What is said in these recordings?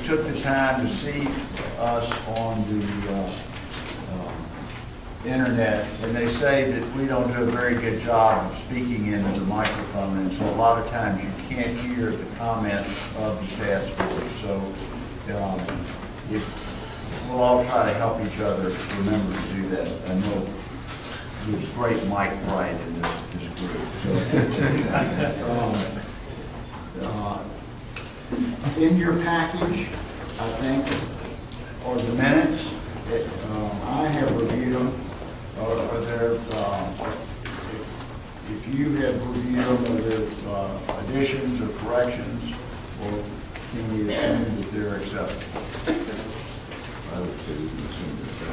took the time to see us on the internet, and they say that we don't do a very good job of speaking into the microphone, and so a lot of times you can't hear the comments of the task force. So we'll all try to help each other remember to do that. I know there's great mic right in this group. So, in your package, I think, are the minutes. I have reviewed them. Are there, if you have reviewed them, are there additions or corrections, or can we assume that they're acceptable?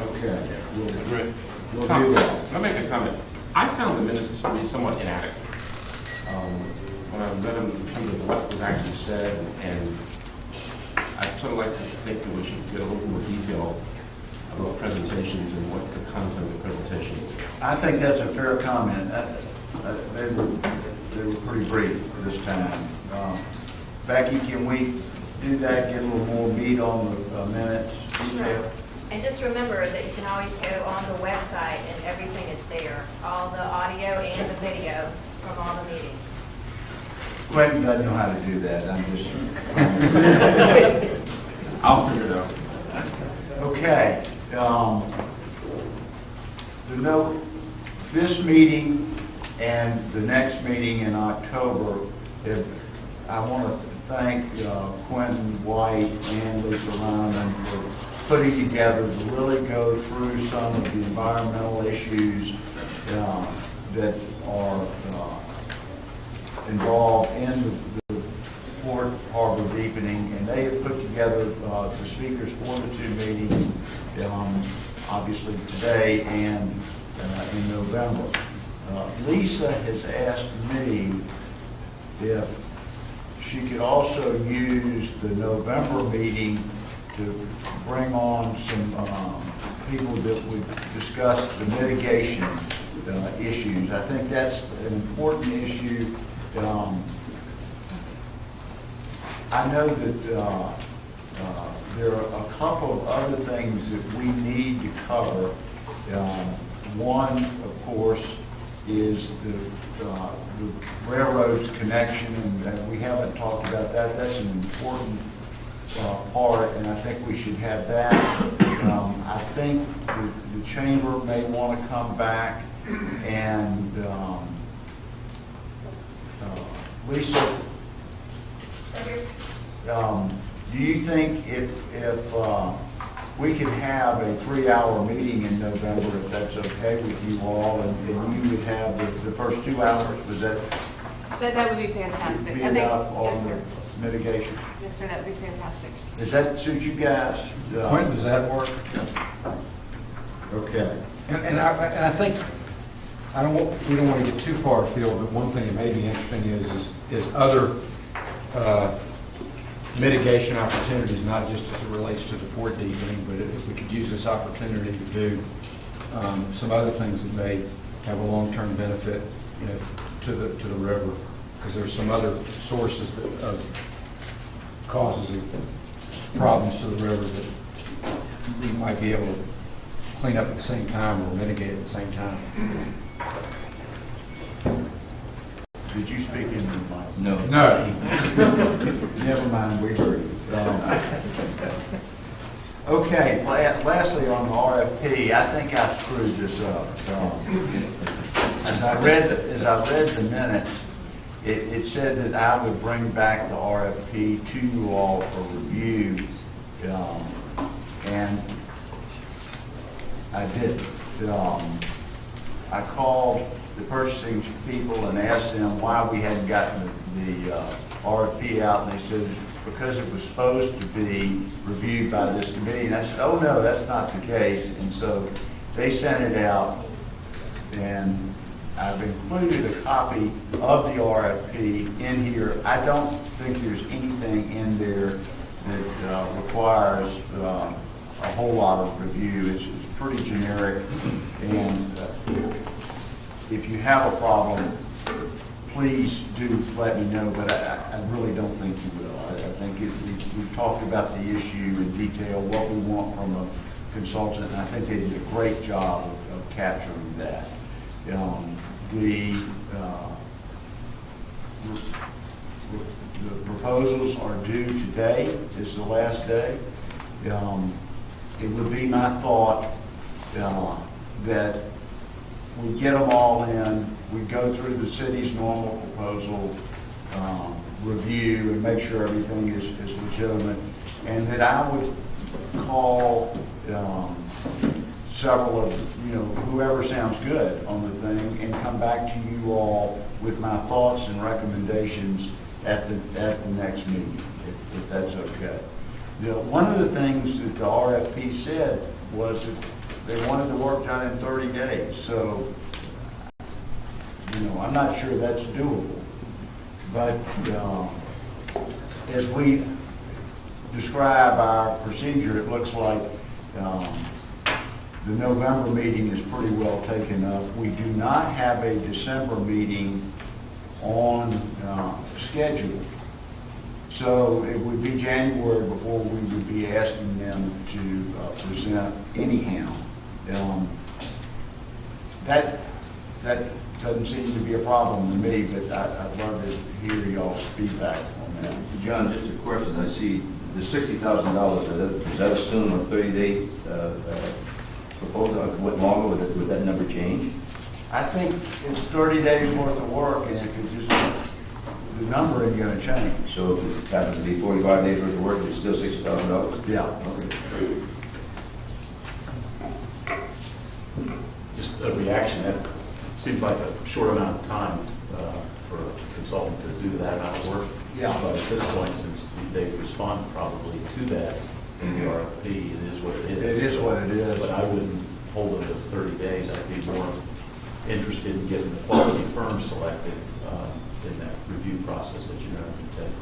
Okay, we'll do that. I'll make a comment. I found the minutes to be somewhat inadequate. When I read them in terms of what was actually said, and I'd sort of like to think that we should get a little more detail about presentations and what the content of the presentation is. I think that's a fair comment. They were pretty brief this time. Becky, can we do that, get a little more meat on the minutes? Sure. And just remember that you can always go on the website and everything is there, all the audio and the video from all the meetings. Quentin doesn't know how to do that. I'm just. I'll figure it out. Okay. This meeting and the next meeting in October, I want to thank Quentin White and Lisa Lyman for putting together to really go through some of the environmental issues that are involved in the Port Harbor deepening, and they have put together the speakers for the two meetings, obviously today and in November. Lisa has asked me if she could also use the November meeting to bring on some people that would discuss the mitigation issues. I think that's an important issue. I know that there are a couple of other things that we need to cover. One, of course, is the railroad's connection, and we haven't talked about that. That's an important part, and I think we should have that. I think the chamber may want to come back and Lisa, do you think if we could have a 3-hour meeting in November, if that's okay with you all, and you would have the first 2 hours, was that? That would be fantastic. Be I think, enough on yes, sir. the mitigation? Yes, sir, that would be fantastic. Does that suit you guys? Quentin, does that work? Okay. And I think we don't want to get too far afield, but one thing that may be interesting is other mitigation opportunities, not just as it relates to the port deepening, but if we could use this opportunity to do some other things that may have a long-term benefit, to the river, because there's some other sources of causes of problems to the river that we might be able to clean up at the same time or mitigate at the same time. Did you speak in the mic? No. Never mind, we heard you. Okay, lastly on the RFP, I think I screwed this up. As I read the minutes, it said that I would bring back the RFP to you all for review, and I didn't. I called the purchasing people and asked them why we hadn't gotten the RFP out, and they said it's because it was supposed to be reviewed by this committee. And I said, oh no, that's not the case. And so they sent it out, and I've included a copy of the RFP in here. I don't think there's anything in there that requires a whole lot of review. It's pretty generic, and if you have a problem, please do let me know, but I really don't think you will. I think we've talked about the issue in detail, what we want from a consultant, and I think they did a great job of capturing that. The proposals are due today, is the last day. It would be my thought that we get them all in, we go through the city's normal proposal review and make sure everything is legitimate, and that I would call several of, whoever sounds good on the thing, and come back to you all with my thoughts and recommendations at the next meeting, if that's okay. One of the things that the RFP said was that they wanted the work done in 30 days. So, I'm not sure that's doable. But as we describe our procedure, it looks like the November meeting is pretty well taken up. We do not have a December meeting on schedule. So it would be January before we would be asking them to present anyhow. That doesn't seem to be a problem to me, but I'd love to hear y'all's feedback on that. John, just a question. I see the $60,000, does that assume a 30-day proposal? What longer would that number change? I think it's 30 days worth of work, and if it just, the number isn't going to change. So if it happens to be 45 days worth of work, it's still $60,000? Yeah. Okay. Just a reaction, that seems like a short amount of time for a consultant to do that amount of work. Yeah. But at this point, since they've responded probably to that in the RFP, it is what it is. It is what it is. But I wouldn't hold it at 30 days. I'd be more interested in getting the quality firm selected in that review process that you're going to take.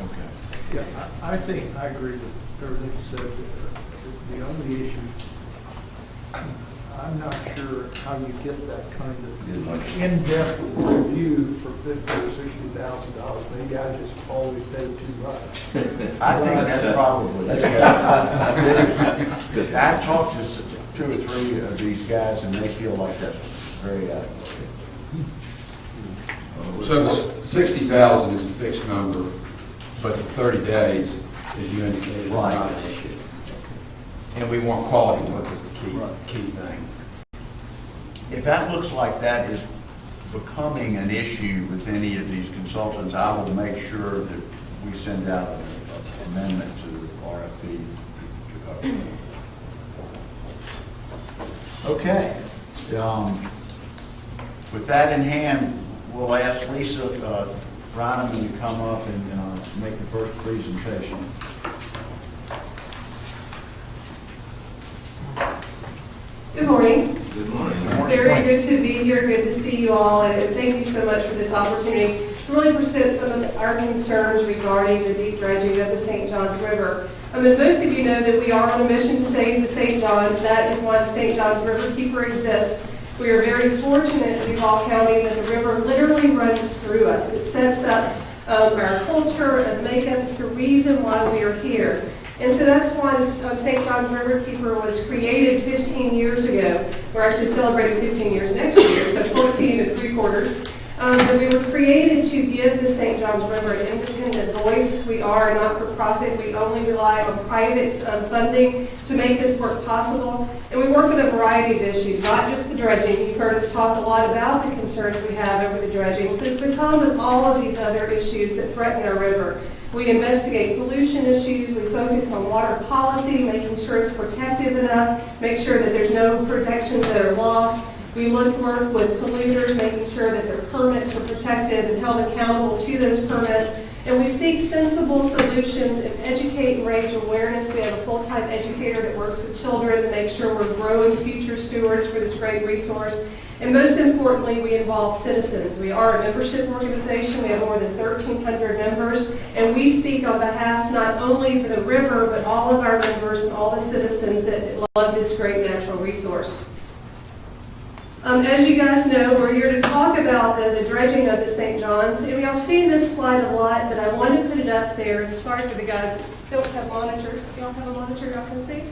Okay. Yeah, I think I agree with everything you said. The only issue, I'm not sure how you get that kind of in-depth review for $50,000 or $60,000. Maybe I just always paid too much. I think that's probably. I've talked to 2 or 3 of these guys, and they feel like that's very adequate. So the 60,000 is a fixed number, but the 30 days, as you indicated, is not an issue. And we want quality work as the key thing. If that looks like that is becoming an issue with any of these consultants, I will make sure that we send out an amendment to the RFP to cover it. Okay. With that in hand, we'll ask Lisa Reineman to come up and make the first presentation. Good morning. Good morning. Very good to be here. Good to see you all, and thank you so much for this opportunity to really present some of our concerns regarding the deep dredging of the St. Johns River. As most of you know, that we are on a mission to save the St. Johns. That is why the St. Johns River Keeper exists. We are very fortunate in Duval County that the river literally runs through us. It sets up our culture and makeup. It's the reason why we are here. And so that's why the St. Johns River Keeper was created 15 years ago. We're actually celebrating 15 years next year, so 14 3/4. And we were created to give the St. Johns River an independent voice. We are a not-for-profit. We only rely on private funding to make this work possible. And we work with a variety of issues, not just the dredging. You've heard us talk a lot about the concerns we have over the dredging, but it's because of all of these other issues that threaten our river. We investigate pollution issues. We focus on water policy, making sure it's protective enough, make sure that there's no protections that are lost. We work with polluters, making sure that their permits are protected and held accountable to those permits. And we seek sensible solutions and educate and raise awareness. We have a full-time educator that works with children to make sure we're growing future stewards for this great resource. And most importantly, we involve citizens. We are a membership organization. We have more than 1,300 members. And we speak on behalf not only for the river, but all of our members and all the citizens that love this great natural resource. As you guys know, we're here to talk about the dredging of the St. Johns. And y'all seen this slide a lot, but I want to put it up there. Sorry for the guys that don't have monitors. If y'all have a monitor, y'all can see.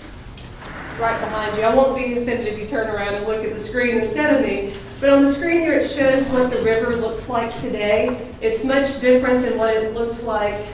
Right behind you. I won't be offended if you turn around and look at the screen instead of me. But on the screen here, it shows what the river looks like today. It's much different than what it looked like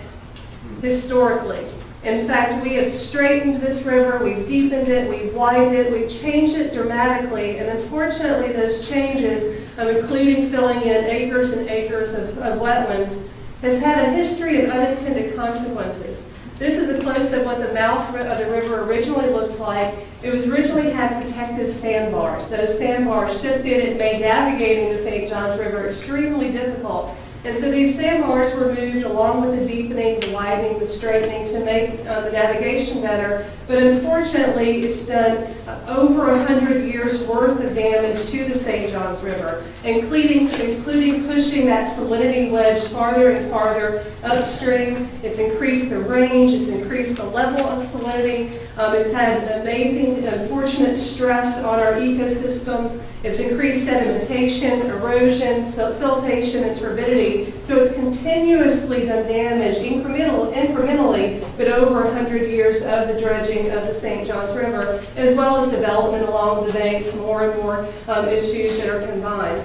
historically. In fact, we have straightened this river, we've deepened it, we've widened it, we've changed it dramatically, and unfortunately those changes, including filling in acres and acres of wetlands, has had a history of unintended consequences. This is a close-up of what the mouth of the river originally looked like. It was originally had protective sandbars. Those sandbars shifted and made navigating the St. Johns River extremely difficult. And so these sandbars were moved along with the deepening, the widening, the straightening to make the navigation better. But unfortunately, it's done over 100 years worth of damage to the St. Johns River, including pushing that salinity wedge farther and farther upstream. It's increased the range, it's increased the level of salinity. It's had amazing, unfortunate stress on our ecosystems. It's increased sedimentation, erosion, siltation, and turbidity. So it's continuously done damage incrementally, but over 100 years of the dredging of the St. Johns River, as well as development along the banks, more and more issues that are combined.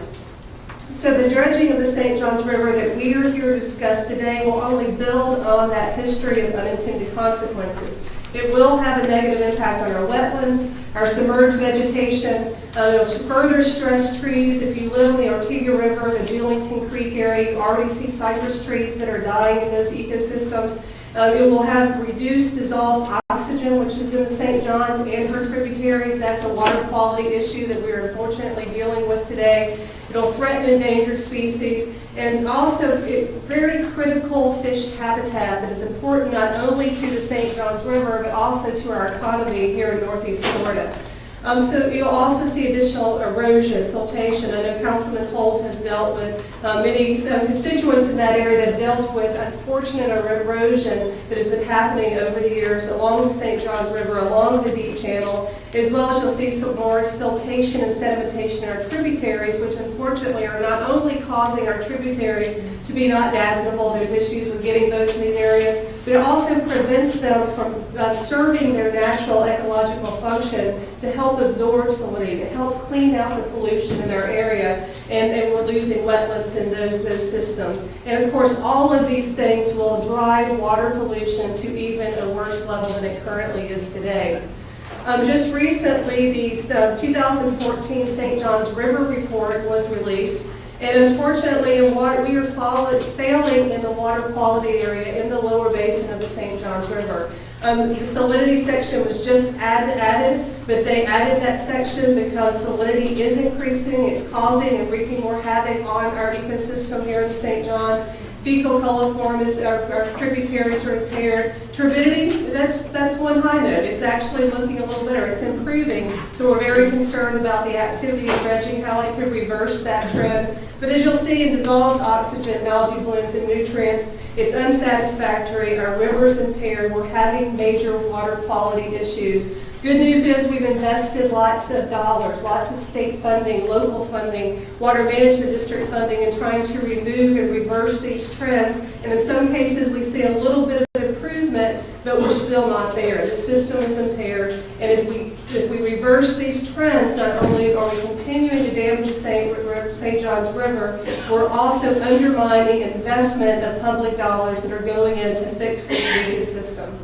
So the dredging of the St. Johns River that we are here to discuss today will only build on that history of unintended consequences. It will have a negative impact on our wetlands, our submerged vegetation. It'll further stress trees. If you live on the Ortega River, the Julington Creek area, you already see cypress trees that are dying in those ecosystems. It will have reduced dissolved oxygen, which is in the St. Johns and her tributaries. That's a water quality issue that we are unfortunately dealing with today. It'll threaten endangered species, and also very critical fish habitat that is important not only to the St. Johns River, but also to our economy here in Northeast Florida. So you'll also see additional erosion, siltation. I know Councilman Holt has dealt with many constituents in that area that have dealt with unfortunate erosion that has been happening over the years along the St. Johns River, along the Deep Channel, as well as you'll see some more siltation and sedimentation in our tributaries, which unfortunately are not only causing our tributaries to be not navigable, there's issues with getting boats in these areas, but it also prevents them from serving their natural ecological function to help absorb salinity, to help clean out the pollution in our area, and we're losing wetlands in those systems. And of course, all of these things will drive water pollution to even a worse level than it currently is today. Just recently, the 2014 St. Johns River report was released. And unfortunately, we are failing in the water quality area in the lower basin of the St. Johns River. The salinity section was just added, but they added that section because salinity is increasing. It's causing and wreaking more havoc on our ecosystem here in the St. Johns. Fecal coliform our tributaries are impaired. Turbidity, that's one high note. It's actually looking a little better. It's improving. So we're very concerned about the activity of dredging, how it could reverse that trend. But as you'll see in dissolved oxygen, algae blooms, and nutrients, it's unsatisfactory. Our river's impaired. We're having major water quality issues. Good news is we've invested lots of dollars, lots of state funding, local funding, water management district funding in trying to remove and reverse these trends. And in some cases, we see a little bit of improvement, but we're still not there. The system is impaired. And if we reverse these trends, not only are we continuing to damage the St. Johns River, we're also undermining investment of public dollars that are going in to fix this leaking system.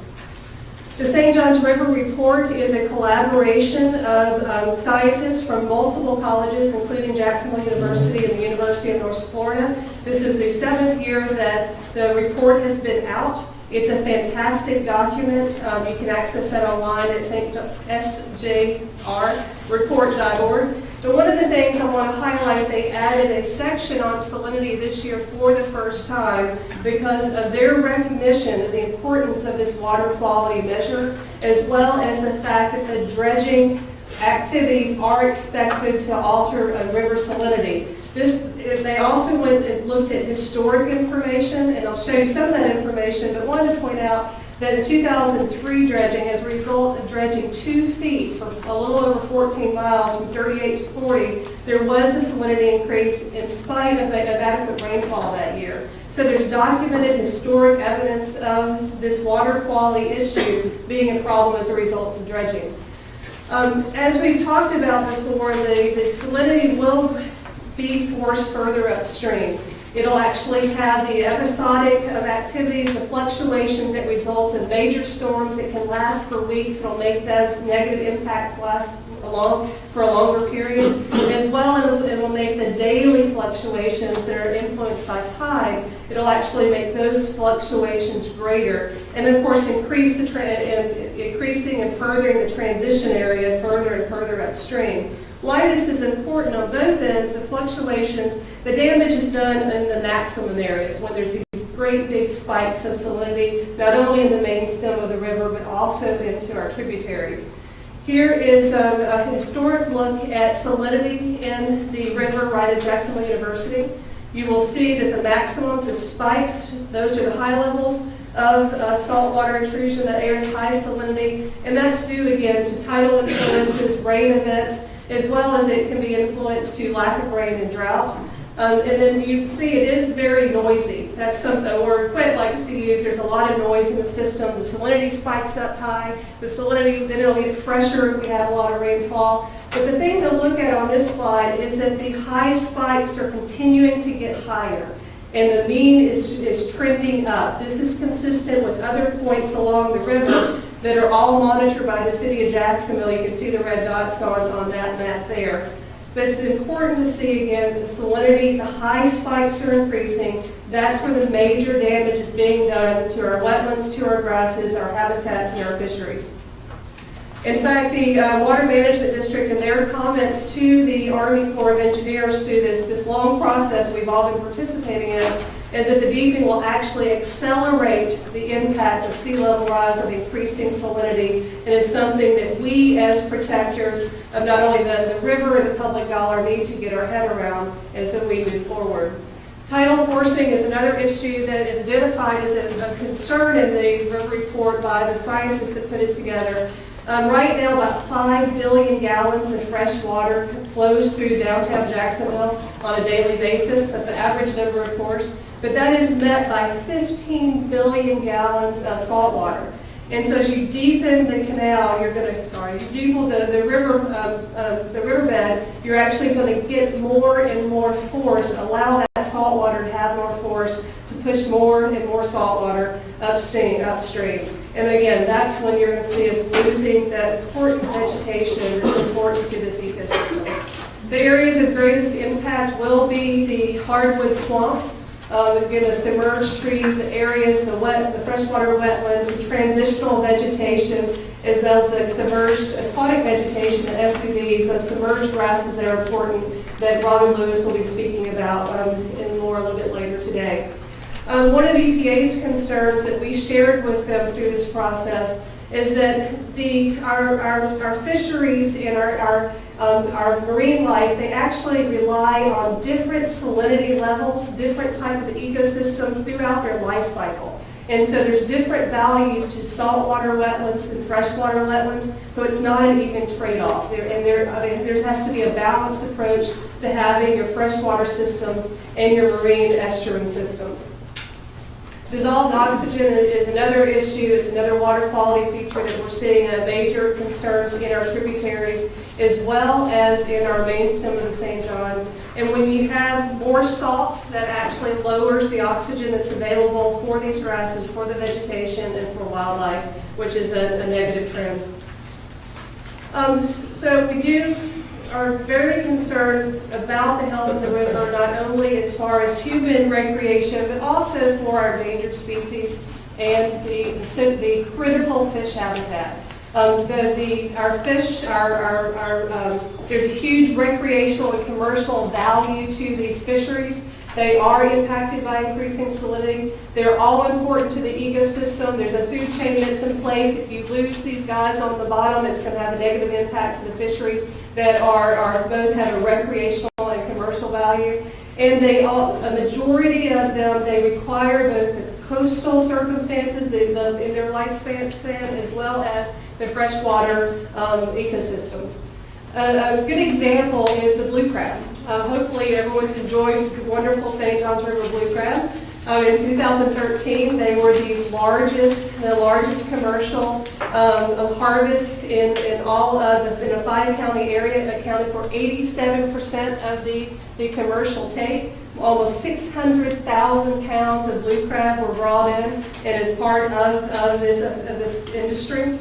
The St. Johns River Report is a collaboration of scientists from multiple colleges, including Jacksonville University and the University of North Florida. This is the 7th year that the report has been out. It's a fantastic document. You can access that online at sjrreport.org. But one of the things I want to highlight, they added a section on salinity this year for the first time because of their recognition of the importance of this water quality measure, as well as the fact that the dredging activities are expected to alter river salinity. They also went and looked at historic information, and I'll show you some of that information, but wanted to point out that in 2003 dredging, as a result of dredging 2 feet for a little over 14 miles from 38 to 40, there was a salinity increase in spite of adequate rainfall that year. So there's documented historic evidence of this water quality issue being a problem as a result of dredging. As we talked about before, the salinity will be forced further upstream. It'll actually have the episodic of activities, the fluctuations that result in major storms that can last for weeks. It'll make those negative impacts last for a longer period, as well as it will make the daily fluctuations that are influenced by tide. It'll actually make those fluctuations greater, and of course increasing and furthering the transition area further and further upstream. Why this is important on both ends, the fluctuations, the damage is done in the maximum areas when there's these great big spikes of salinity, not only in the main stem of the river, but also into our tributaries. Here is a historic look at salinity in the river right at Jacksonville University. You will see that the maximums, the spikes, those are the high levels of saltwater intrusion, that area is high salinity, and that's due again to tidal influences, rain events, as well as it can be influenced to lack of rain and drought. And then you see it is very noisy. That's something, or quite like to use, there's a lot of noise in the system. The salinity spikes up high. The salinity, then it'll get fresher if we have a lot of rainfall. But the thing to look at on this slide is that the high spikes are continuing to get higher, and the mean is trending up. This is consistent with other points along the river that are all monitored by the city of Jacksonville. You can see the red dots on that map there. But it's important to see again the salinity, the high spikes are increasing. That's where the major damage is being done to our wetlands, to our grasses, our habitats, and our fisheries. In fact, the Water Management District, in their comments to the Army Corps of Engineers through this long process we've all been participating in, is that the deeping will actually accelerate the impact of sea level rise of increasing salinity, and is something that we as protectors of not only the river and the public dollar need to get our head around as we move forward. Tidal forcing is another issue that is identified as a concern in the report by the scientists that put it together. Right now, about 5 billion gallons of fresh water flows through downtown Jacksonville on a daily basis. That's an average number, of course. But that is met by 15 billion gallons of salt water. And so as you deepen the canal, you deepen the riverbed, you're actually going to get more and more force, allow that salt water to have more force to push more and more salt water upstream. And again, that's when you're going to see us losing that important vegetation that's important to this ecosystem. The areas of greatest impact will be the hardwood swamps. Again, the submerged trees, the areas, the freshwater wetlands, the transitional vegetation, as well as the submerged aquatic vegetation, the SUVs, those submerged grasses that are important that Robin Lewis will be speaking about in more a little bit later today. One of EPA's concerns that we shared with them through this process is that our fisheries and our marine life, they actually rely on different salinity levels, different type of ecosystems throughout their life cycle. And so there's different values to saltwater wetlands and freshwater wetlands, so it's not an even trade-off. There has to be a balanced approach to having your freshwater systems and your marine estuarine systems. Dissolved oxygen is another issue. It's another water quality feature that we're seeing major concerns in our tributaries, as well as in our main stem of the St. Johns. And when you have more salt, that actually lowers the oxygen that's available for these grasses, for the vegetation, and for wildlife, which is a negative trend. So we are very concerned about the health of the river, not only as far as human recreation, but also for our endangered species and the critical fish habitat. Our fish, there's a huge recreational and commercial value to these fisheries. They are impacted by increasing salinity. They're all important to the ecosystem. There's a food chain that's in place. If you lose these guys on the bottom, it's going to have a negative impact to the fisheries that both have a recreational and commercial value. And a majority of them, they require both the coastal circumstances in their lifespan, as well as the freshwater ecosystems. A good example is the blue crab. Hopefully everyone's enjoyed wonderful St. John's River blue crab. In 2013, they were the largest commercial harvest in all of the 5-county area, accounted for 87% of the commercial take. Almost 600,000 pounds of blue crab were brought in, and as part of this industry.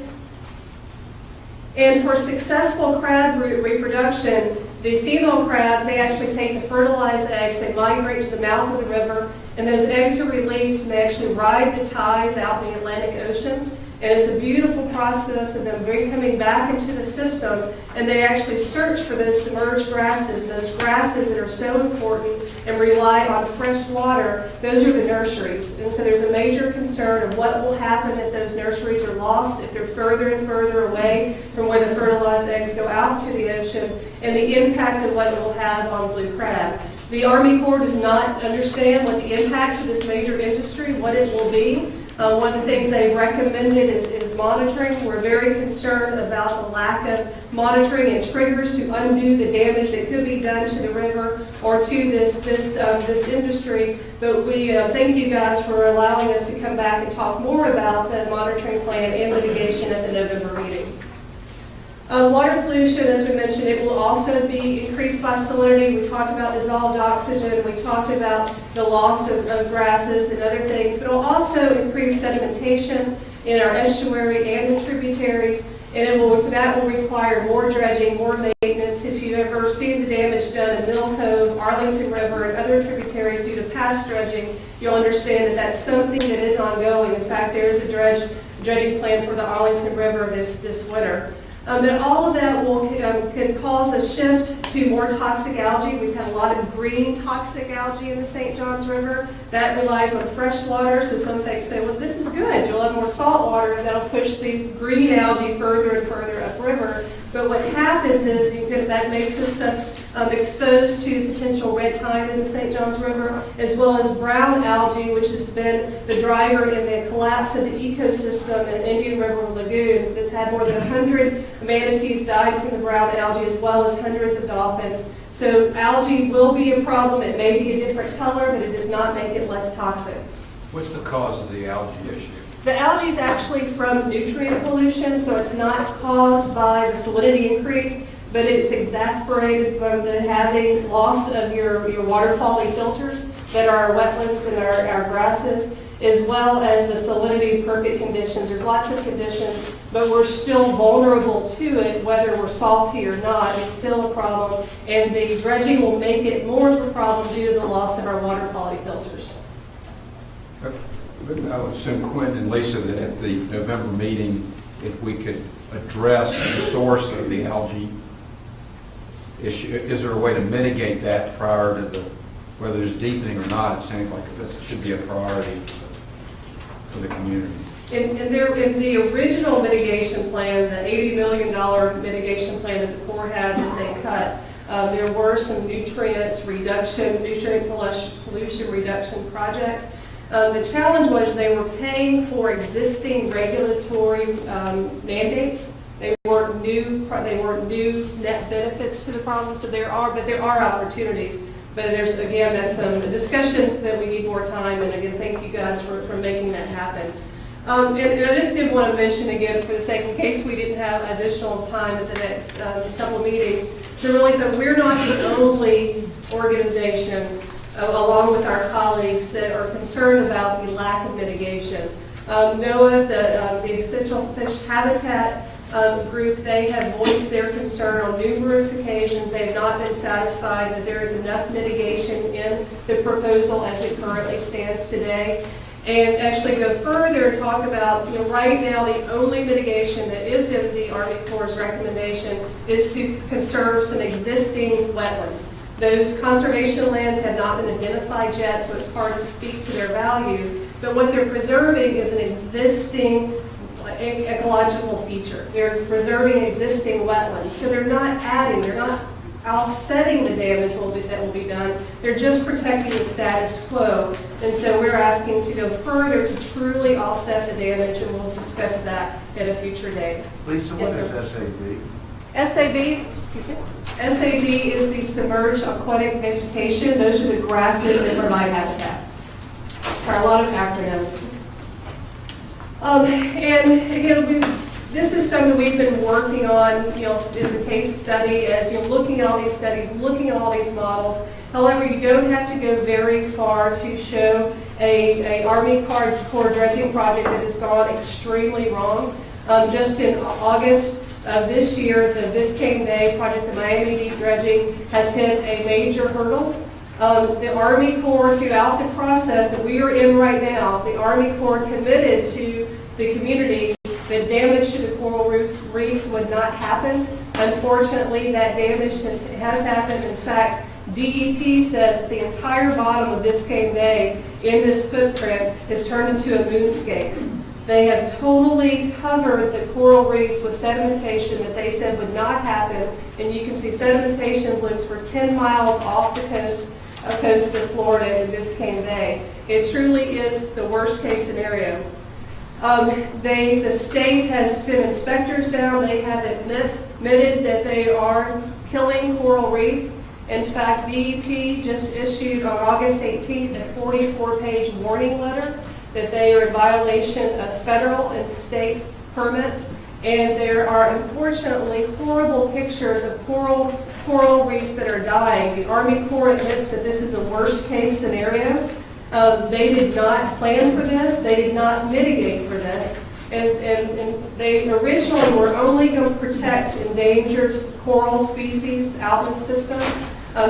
And for successful crab reproduction, the female crabs, they actually take the fertilized eggs, they migrate to the mouth of the river, and those eggs are released and they actually ride the tides out in the Atlantic Ocean. And it's a beautiful process of them coming back into the system, and they actually search for those submerged grasses, those grasses that are so important and rely on fresh water. Those are the nurseries. And so there's a major concern of what will happen if those nurseries are lost, if they're further and further away from where the fertilized eggs go out to the ocean, and the impact of what it will have on blue crab. The Army Corps does not understand what the impact of this major industry, what it will be. One of the things they recommended is monitoring. We're very concerned about the lack of monitoring and triggers to undo the damage that could be done to the river or to this industry. But we thank you guys for allowing us to come back and talk more about the monitoring plan and mitigation at the November meeting. Water pollution, as we mentioned, it will also be increased by salinity. We talked about dissolved oxygen. We talked about the loss of grasses and other things. But it will also increase sedimentation in our estuary and the tributaries. And that will require more dredging, more maintenance. If you've ever seen the damage done in Mill Cove, Arlington River, and other tributaries due to past dredging, you'll understand that that's something that is ongoing. In fact, there is a dredging plan for the Arlington River this winter. But all of that could cause a shift to more toxic algae. We've had a lot of green toxic algae in the St. Johns River. That relies on fresh water, so some folks say, well, this is good. You'll have more salt water, and that'll push the green algae further and further upriver. But what happens is that makes us exposed to potential red tide in the St. Johns River, as well as brown algae, which has been the driver in the collapse of the ecosystem in Indian River Lagoon. It's had more than 100 manatees died from the brown algae, as well as hundreds of dolphins. So algae will be a problem. It may be a different color, but it does not make it less toxic. What's the cause of the algae issue? The algae is actually from nutrient pollution, so it's not caused by the salinity increase, but it's exacerbated from the having loss of your water quality filters that are our wetlands and our grasses, as well as the salinity perfect conditions. There's lots of conditions, but we're still vulnerable to it, whether we're salty or not. It's still a problem, and the dredging will make it more of a problem due to the loss of our water quality filters. I would assume, Quentin and Lisa, that at the November meeting, if we could address the source of the algae issue, is there a way to mitigate that prior to whether there's deepening or not? It seems like this should be a priority for the community. In the original mitigation plan, the $80 million mitigation plan that the Corps had that they cut, there were some nutrient pollution reduction projects. The challenge was they were paying for existing regulatory mandates. They weren't new net benefits to the problem. So there are opportunities. But that's a discussion that we need more time. And again, thank you guys for making that happen. And I just did want to mention again, for the sake, in case we didn't have additional time at the next couple of meetings, to really that we're not the only organization, along with our colleagues, that are concerned about the lack of mitigation. NOAA, the Essential Fish Habitat group, they have voiced their concern on numerous occasions. They have not been satisfied that there is enough mitigation in the proposal as it currently stands today. And actually go further and talk about, right now the only mitigation that is in the Army Corps' recommendation is to conserve some existing wetlands. Those conservation lands have not been identified yet, so it's hard to speak to their value. But what they're preserving is an existing ecological feature. They're preserving existing wetlands. So they're not offsetting the damage that will be done. They're just protecting the status quo. And so we're asking to go further to truly offset the damage, and we'll discuss that at a future date. Lisa, what Yes, is SAB? SAB is the submerged aquatic vegetation. Those are the grasses that provide habitat. sorry, a lot of acronyms. And again, this is something we've been working on, as a case study, as you're looking at all these studies, looking at all these models. However, you don't have to go very far to show a Army Corps dredging project that has gone extremely wrong. Just in August of this year, the Biscayne Bay project, the Miami Deep dredging, has hit a major hurdle. The Army Corps, throughout the process that we are in right now, the Army Corps committed to the community that damage to the coral reefs would not happen. Unfortunately, that damage has happened. In fact, DEP says that the entire bottom of Biscayne Bay in this footprint is turned into a moonscape. They have totally covered the coral reefs with sedimentation that they said would not happen, and you can see sedimentation blooms for 10 miles off the coast of Florida in Biscayne Bay. It truly is the worst case scenario. The state has sent inspectors down. They have admitted that they are killing coral reef. In fact, DEP just issued on August 18th a 44-page warning letter that they are in violation of federal and state permits. And there are unfortunately horrible pictures of coral reefs that are dying. The Army Corps admits that this is the worst case scenario. They did not plan for this. They did not mitigate for this. And they originally were only going to protect endangered coral species out in the system.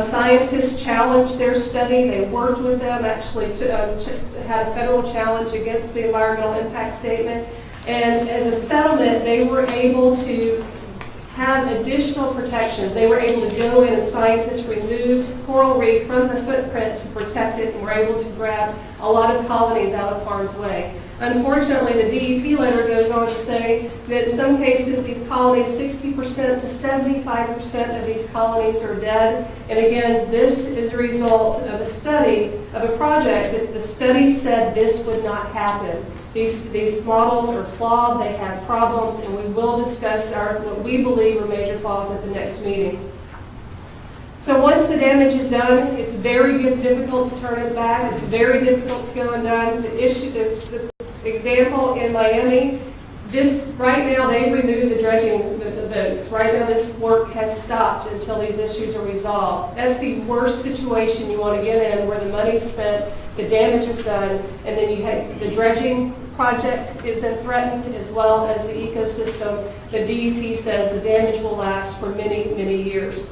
Scientists challenged their study. They worked with them, actually had a federal challenge against the environmental impact statement. And as a settlement, they were able to have additional protections. They were able to go in and scientists removed coral reef from the footprint to protect it and were able to grab a lot of colonies out of harm's way. Unfortunately, the DEP letter goes on to say that in some cases these colonies, 60% to 75% of these colonies are dead. And again, this is a result of a study of a project that the study said this would not happen. These models are flawed, they have problems, and we will discuss what we believe are major flaws at the next meeting. So once the damage is done, it's very difficult to turn it back. It's very difficult to go undone. The example in Miami, right now they removed the dredging the boats. Right now this work has stopped until these issues are resolved. That's the worst situation you want to get in, where the money's spent, the damage is done, and then you have the dredging project is then threatened, as well as the ecosystem. The DEP says the damage will last for many, many years.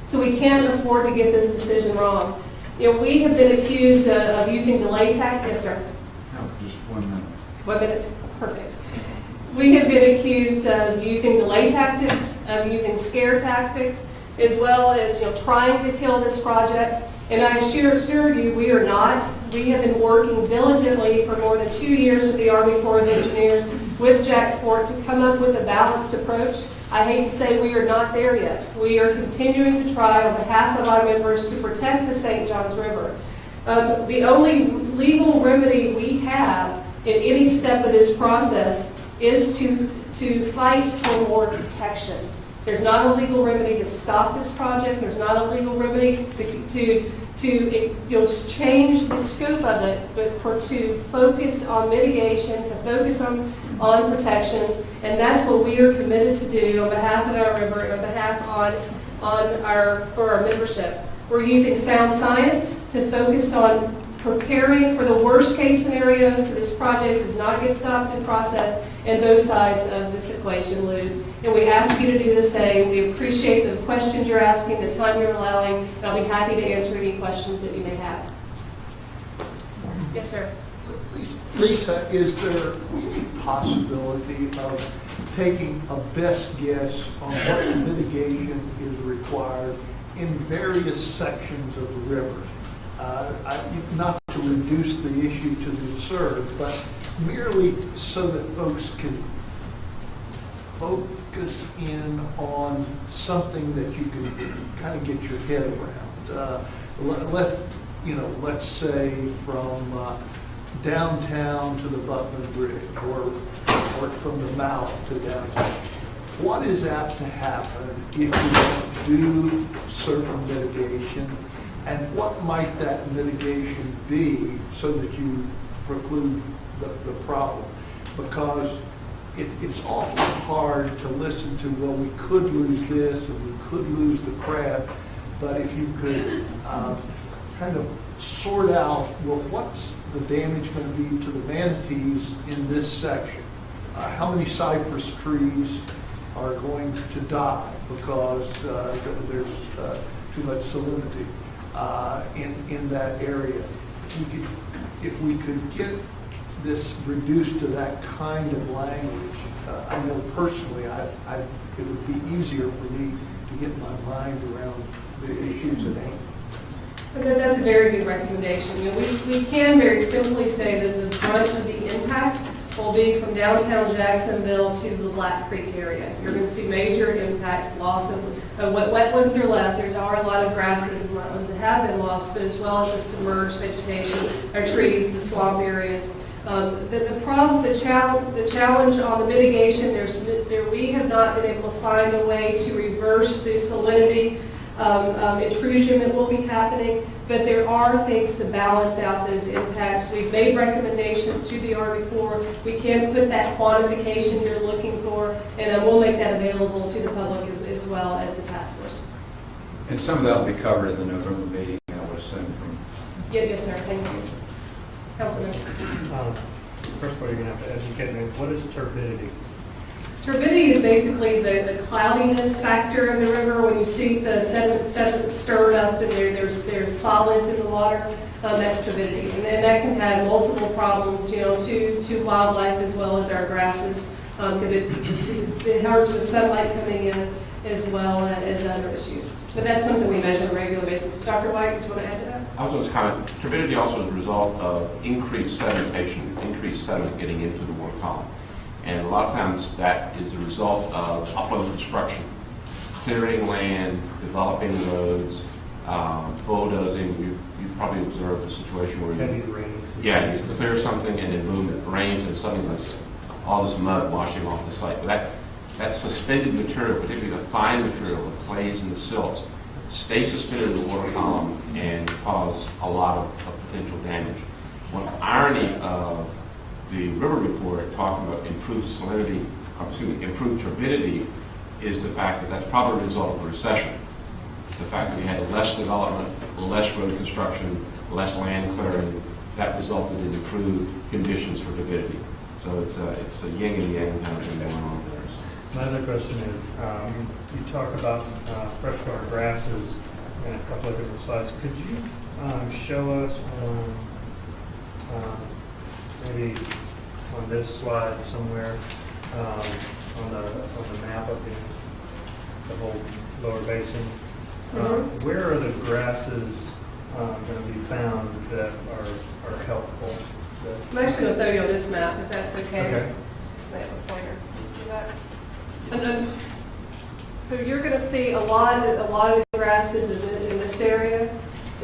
So we can't afford to get this decision wrong. We have been accused of using delay tactics. Yes, sir. No, just 1 minute. 1 minute, perfect. We have been accused of using delay tactics, of using scare tactics, as well as trying to kill this project. And I assure you, we are not. We have been working diligently for more than 2 years with the Army Corps of Engineers, with Jacksport, to come up with a balanced approach. I hate to say we are not there yet. We are continuing to try on behalf of our members to protect the St. Johns River. The only legal remedy we have in any step of this process is to fight for more protections. There's not a legal remedy to stop this project. There's not a legal remedy to change the scope of it, but to focus on mitigation, to focus on protections, and that's what we are committed to do on behalf of our river, on behalf for our membership. We're using sound science to focus on preparing for the worst case scenario, so this project does not get stopped in process and both sides of this equation lose. And we ask you to do the same. We appreciate the questions you're asking, the time you're allowing, and I'll be happy to answer any questions that you may have. Yes, sir. Lisa, is there any possibility of taking a best guess on what mitigation is required in various sections of the river? Not to reduce the issue to the absurd, but merely so that folks can focus in on something that you can kind of get your head around. Let's say from downtown to the Buckman Bridge, or from the mouth to downtown. What is apt to happen if you don't do certain mitigation? And what might that mitigation be so that you preclude the problem? Because it's awfully hard to listen to, well, we could lose this, or we could lose the crab, but if you could kind of sort out, well, what's the damage going to be to the manatees in this section? How many cypress trees are going to die because there's too much salinity in that area? If we could get this reduced to that kind of language, I know personally, it would be easier for me to get my mind around the issues at hand. But that's a very good recommendation. You know, we can very simply say that the brunt of the impact will be from downtown Jacksonville to the Black Creek area. You're going to see major impacts, loss of what wetlands are left. There are a lot of grasses and wetlands that have been lost, but as well as the submerged vegetation, or trees, the swamp areas. The problem, the challenge on the mitigation, we have not been able to find a way to reverse the salinity intrusion that will be happening, but there are things to balance out those impacts. We've made recommendations to the Army Corps. We can put that quantification you're looking for, and we'll make that available to the public as well as the task force. And some of that will be covered in the November meeting, I would assume, from... Yes, sir. Thank you. Councilman. First of all, you're going to have to educate me. What is turbidity? Turbidity is basically the cloudiness factor of the river. When you see the sediment stirred up and there's solids in the water, that's turbidity. And then that can have multiple problems, you know, to wildlife as well as our grasses, because it hurts with sunlight coming in as well as other issues. But that's something we measure on a regular basis. Dr. White, do you want to add to that? I was just comment, turbidity also is a result of increased sedimentation, increased sediment getting into the water column. And a lot of times that is a result of upland construction, clearing land, developing roads, bulldozing. You've probably observed the situation where Heavy rains. you clear something and then boom, it rains and suddenly there's all this mud washing off the site. But that suspended material, particularly the fine material, the clays and the silts, stay suspended in the water column and cause a lot of potential damage. One irony of the river report talking about improved salinity, improved turbidity, is the fact that that's probably a result of the recession. The fact that we had less development, less road construction, less land clearing, that resulted in improved conditions for turbidity. So it's a yin and yang kind of thing going on there. My other question is, you talk about freshwater grasses in a couple of different slides. Could you show us maybe on this slide somewhere on the map of the whole lower basin, where are the grasses going to be found that are helpful? I'm actually going to throw you on this map, if that's okay. Okay. This may have a pointer. You see that? So you're going to see a lot of the grasses in this area,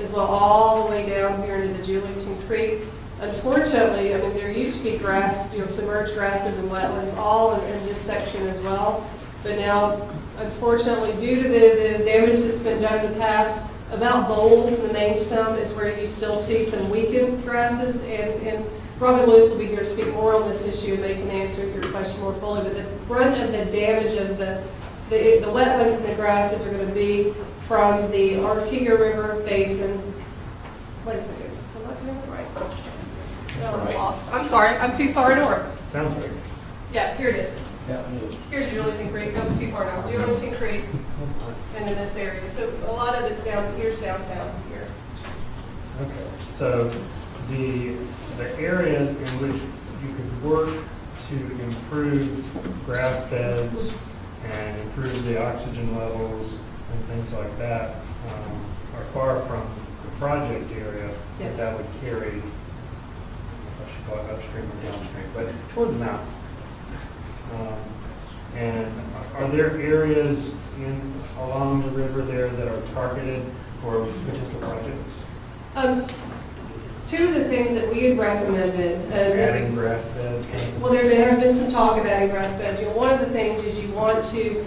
as well all the way down here into the Julington Creek. Unfortunately, I mean, there used to be grass, submerged grasses and wetlands all in this section as well. But now, unfortunately, due to the damage that's been done in the past, about bowls in the main stem is where you still see some weakened grasses. And Robin Lewis will be here to speak more on this issue and they can answer your question more fully. But the brunt of the damage of the wetlands and the grasses are going to be from the Artesia River Basin. Wait a second. I'm not doing it right. No, I'm lost. I'm sorry. I'm too far north. Sounds right. Yeah, here it is. Here's Julington Creek. That was too far north. Julington Creek and in this area. So a lot of it's here's downtown here. Okay. So the area in which you could work to improve grass beds and improve the oxygen levels and things like that are far from the project area. Yes. That would carry, I should call it upstream or downstream, but toward the mouth. And are there areas along the river there that are targeted for particular projects? Two of the things that we had recommended as adding grass beds. Well, there have been some talk of adding grass beds. One of the things is you want to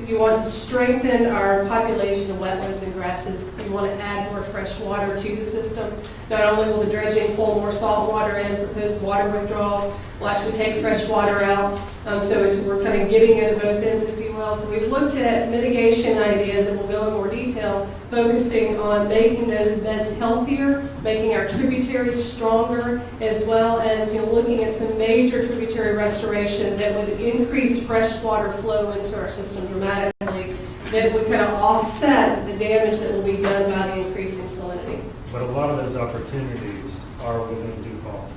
You want to strengthen our population of wetlands and grasses. You want to add more fresh water to the system. Not only will the dredging pull more salt water in, proposed water withdrawals will actually take fresh water out. We're kind of getting it at both ends, if you will. So we've looked at mitigation ideas, and we'll go in more detail, focusing on making those beds healthier, making our tributaries stronger, as well as looking at some major tributary restoration that would increase freshwater flow into our system dramatically, that would kind of offset the damage that will be done by the increasing salinity. But a lot of those opportunities are within Duval.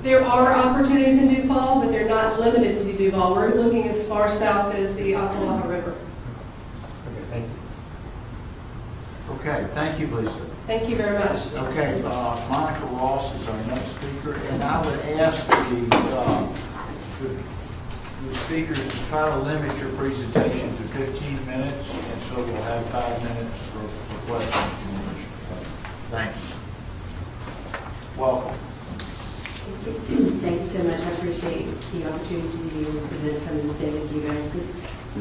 There are opportunities in Duval, but they're not limited to Duval. We're looking as far south as the Ocklawaha River. Okay, thank you. Okay, thank you, Lisa. Thank you very much. Okay, Monica Ross is our next speaker, and I would ask the speakers to try to limit your presentation to 15 minutes, and so we'll have 5 minutes for questions. Thank you. Welcome. Thank you so much. I appreciate the opportunity to be able to present some of this data to you guys, because a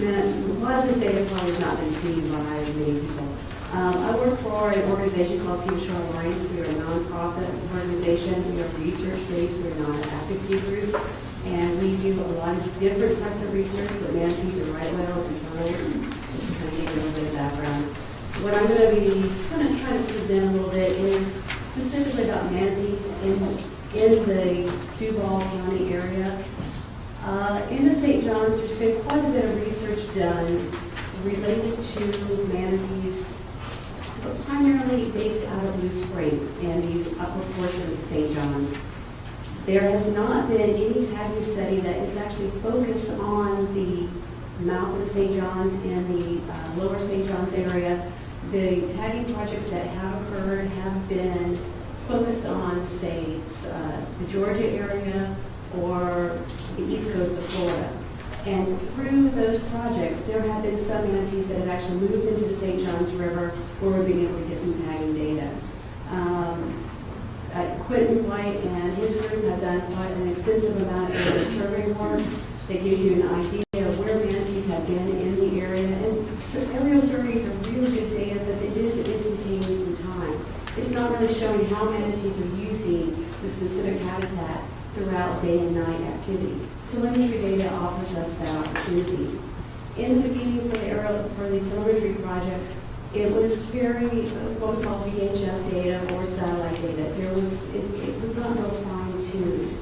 lot of this data probably has not been seen by many people. I work for an organization called Cedar Shore Alliance. We are a nonprofit organization. We are research-based. We're not an advocacy group. And we do a lot of different types of research, but manatees are right whales and turtles, just to kind of give you a little bit of background. What I'm going to be kind of trying to present a little bit is specifically about manatees in the Duval County area. In the St. John's, there's been quite a bit of research done related to manatees, but primarily based out of Blue Spring and the upper portion of the St. John's. There has not been any tagging study that is actually focused on the mouth of the St. John's and the lower St. John's area. The tagging projects that have occurred have been focused on, say, the Georgia area or the east coast of Florida. And through those projects, there have been some manatees that have actually moved into the St. John's River where we've been able to get some tagging data. Quentin White and his group have done quite an extensive amount of area survey work that gives you an idea of where manatees have been in the area. And so aerial surveys are really good data, but it is instantaneous in time. It's not really showing how manatees are using the specific habitat throughout day and night activity. Telemetry data offers us that opportunity. In the beginning for the telemetry projects, it was very what we call VHF data or satellite data. It was not real fine-tuned.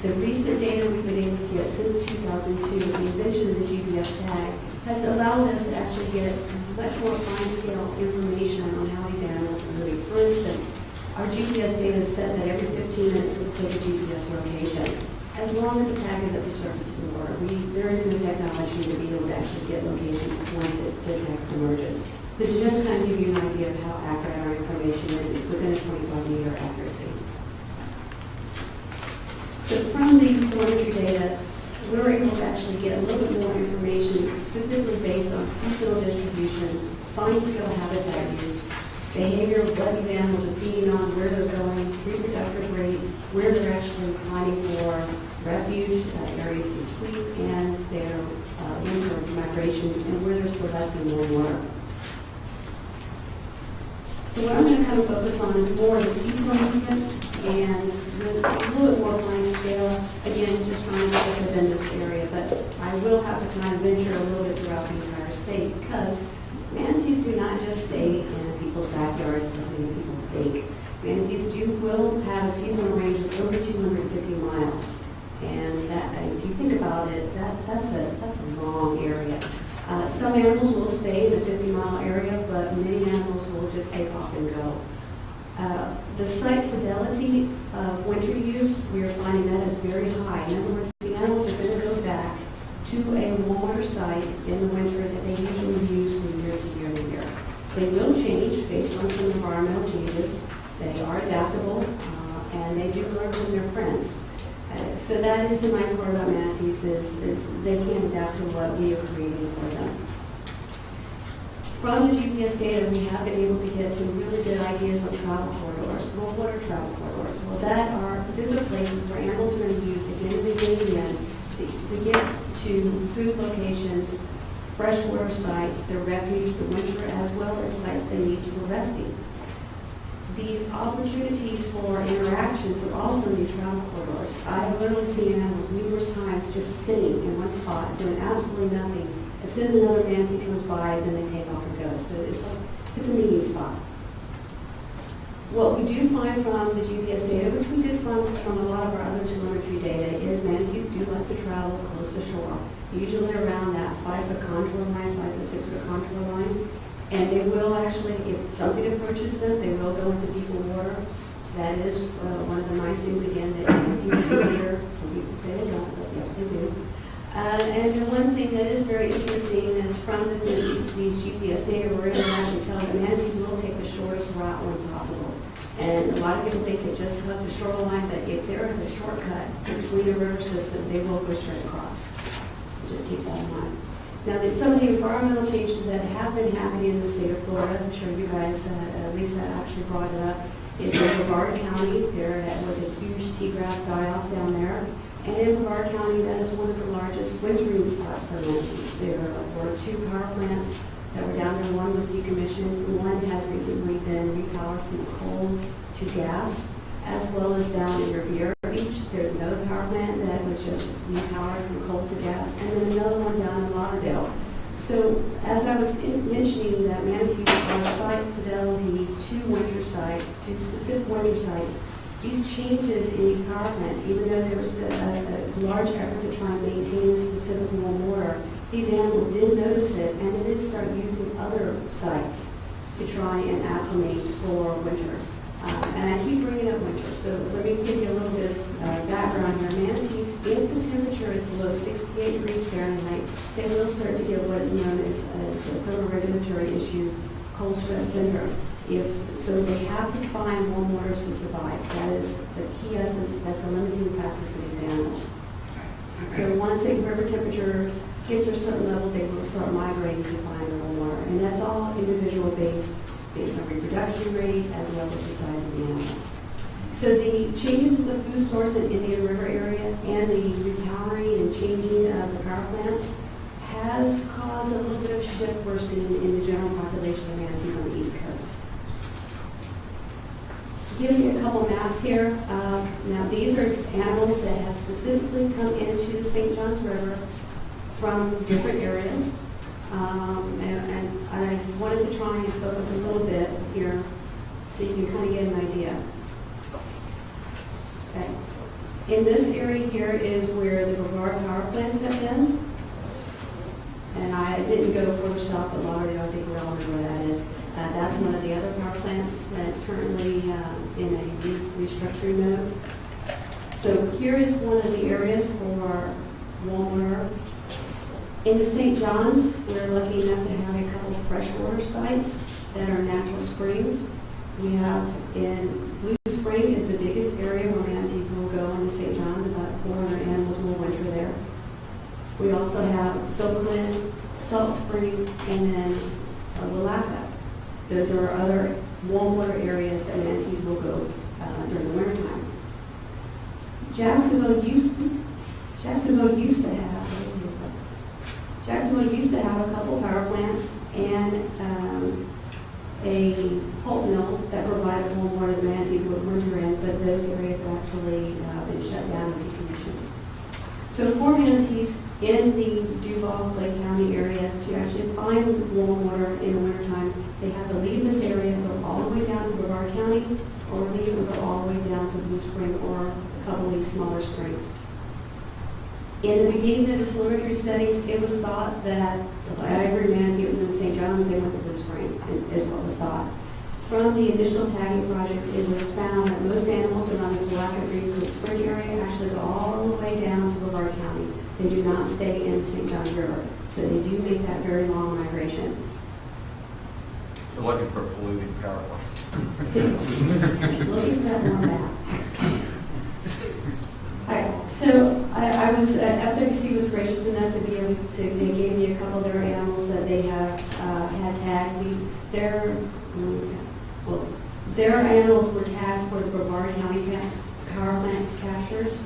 The recent data we've been able to get since 2002, the invention of the GPS tag, has allowed us to actually get much more fine-scale information on how these animals are moving. For instance, our GPS data is set that every 15 minutes we'll take a GPS location. As long as the tag is at the surface of the water, there is no technology to be able to actually get locations once the tag submerges. So to just kind of give you an idea of how accurate our information is, it's within a 25-meter accuracy. So from these telemetry data, we're able to actually get a little bit more information specifically based on seasonal distribution, fine-scale habitat use, behavior of what these animals are feeding on, where they're going, reproductive rates, where they're actually finding for refuge, areas to sleep, and their winter migrations, and where they're selecting more water. So what I'm going to kind of focus on is more of the seasonal movements and a little bit more fine scale. Again, just trying to stay within this area, but I will have to kind of venture a little bit throughout the entire state because manatees do not just stay in people's backyards like many people think. Manatees will have a seasonal range of over 250 miles. And that, if you think about it, that's a long area. Some animals will stay in the 50-mile area, but many animals will just take off and go. The site fidelity of winter use, we are finding that is very high. In other words, the animals are going to go back to a warmer site in the winter that they usually use from year to year to year. They will change based on some environmental changes. They are adaptable, and they do learn from their friends. So that is the nice part about manatees is they can adapt to what we are creating for them. From the GPS data, we have been able to get some really good ideas on travel corridors, water travel corridors. Well, those are places where animals are going to use again and again and again to get to food locations freshwater sites, their refuge, the winter, as well as sites they need for resting. These opportunities for interactions are also in these travel corridors. I have literally seen animals numerous times just sitting in one spot, doing absolutely nothing. As soon as another manatee comes by, then they take off and go. So it's a meeting spot. What we do find from the GPS data, which we did find from a lot of our other telemetry data, is manatees do like to travel close to shore, usually around that 5-foot contour line, 5 to 6 foot contour line. And they will actually, if something approaches them, they will go into deeper water. That is one of the nice things, again, that manatees do here. Some people say they don't, but yes, they do. And the one thing that is very interesting is from these GPS data, we're able to actually tell that manatees will take the shortest route when possible. And a lot of people think it just left the shoreline, but if there is a shortcut between a river system, they will go straight across. So just keep that in mind. Now, some of the environmental changes that have been happening in the state of Florida, I'm sure you guys, Lisa actually brought it up, is in Brevard County. There was a huge seagrass die-off down there. And in Brevard County, that is one of the largest wintering spots for manatees. There were 2 power plants that were down there. One was decommissioned. One has recently been repowered from coal to gas, as well as down in Riviera Beach. There's another power plant that was just repowered from coal to gas, and then another one down in Lauderdale. So as I was mentioning that manatees are site fidelity to winter sites, to specific winter sites, these changes in these power plants, even though there was a large effort to try and maintain specific warm water, these animals did notice it, and they did start using other sites to try and acclimate for winter. And I keep bringing up winter, so let me give you a little bit of background here. Manatees, if the temperature is below 68 degrees Fahrenheit, they will start to get what is known as a thermoregulatory issue, cold stress syndrome. So they have to find warm waters to survive. That is the key essence, that's a limiting factor for these animals. So once the river temperatures get to a certain level, they will start migrating to find warm water. And that's all individual based on reproduction rate as well as the size of the animal. So the changes in the food source in Indian River area and the repowering and changing of the power plants has caused a little bit of shift we're seeing in the general population of manatees on the East Coast. Giving you a couple maps here. Now these are animals that have specifically come into the St. Johns River from different areas. And I wanted to try and focus a little bit here so you can kind of get an idea. Okay. In this area here is where the Brevard power plants have been. And I didn't go further south of Lauderdale. I think we all know where that is. That's one of the other power plants that's currently in a restructuring mode. So here is one of the areas for warm water. In the St. Johns, we're lucky enough to have a couple of freshwater sites that are natural springs. We have in Blue Spring is the biggest area where manatees will go in the St. Johns. About 400 animals will winter there. We also have Silver Glen, Salt Spring, and then Willaca. Those are other warm water areas that manatees will go during the wintertime. Jacksonville used to have a couple power plants and a pulp mill that provided warm water the manatees would winter in, but those areas have actually been shut down and decommissioned. So for manatees in the Duval, Clay County area to actually find warm water in the wintertime, they have to leave this area, go all the way down to Brevard County, or leave and go all the way down to Blue Spring or a couple of these smaller springs. In the beginning of the telemetry studies, it was thought that every manatee was in St. John's, they went to Blue Spring, is what was thought. From the initial tagging projects, it was found that most animals around the Willaca Green Spring area actually go all the way down to Brevard County. They do not stay in the St. Johns River, so they do make that very long migration. They're looking for a polluting power plant. It's looking for that one back. So I was, FWC was gracious enough to be able to, they gave me a couple of their animals that they have had tagged. Their animals were tagged for the Brevard County power plant captures.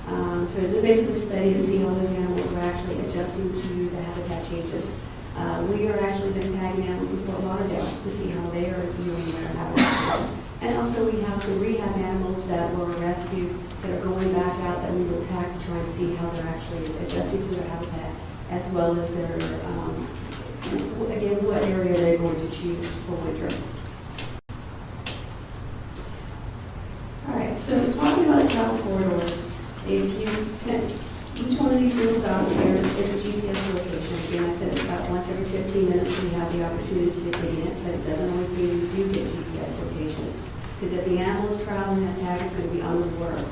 So it's basically a study to see how those animals were actually adjusting to the habitat changes. We are actually been tagging animals in Fort Lauderdale to see how they are viewing their habitat. And also we have some rehab animals that were rescued that are going back out that we will tag to try and see how they're actually adjusting to their habitat, as well as their, again, what area they're going to choose for winter. All right, so talking about the travel corridors, if you can, each one of these little dots here is a GPS location. Again, I said it's about once every 15 minutes we have the opportunity to get it, but it doesn't always mean we do get GPS locations. Because if the animal is traveling, that tag is going to be on the water.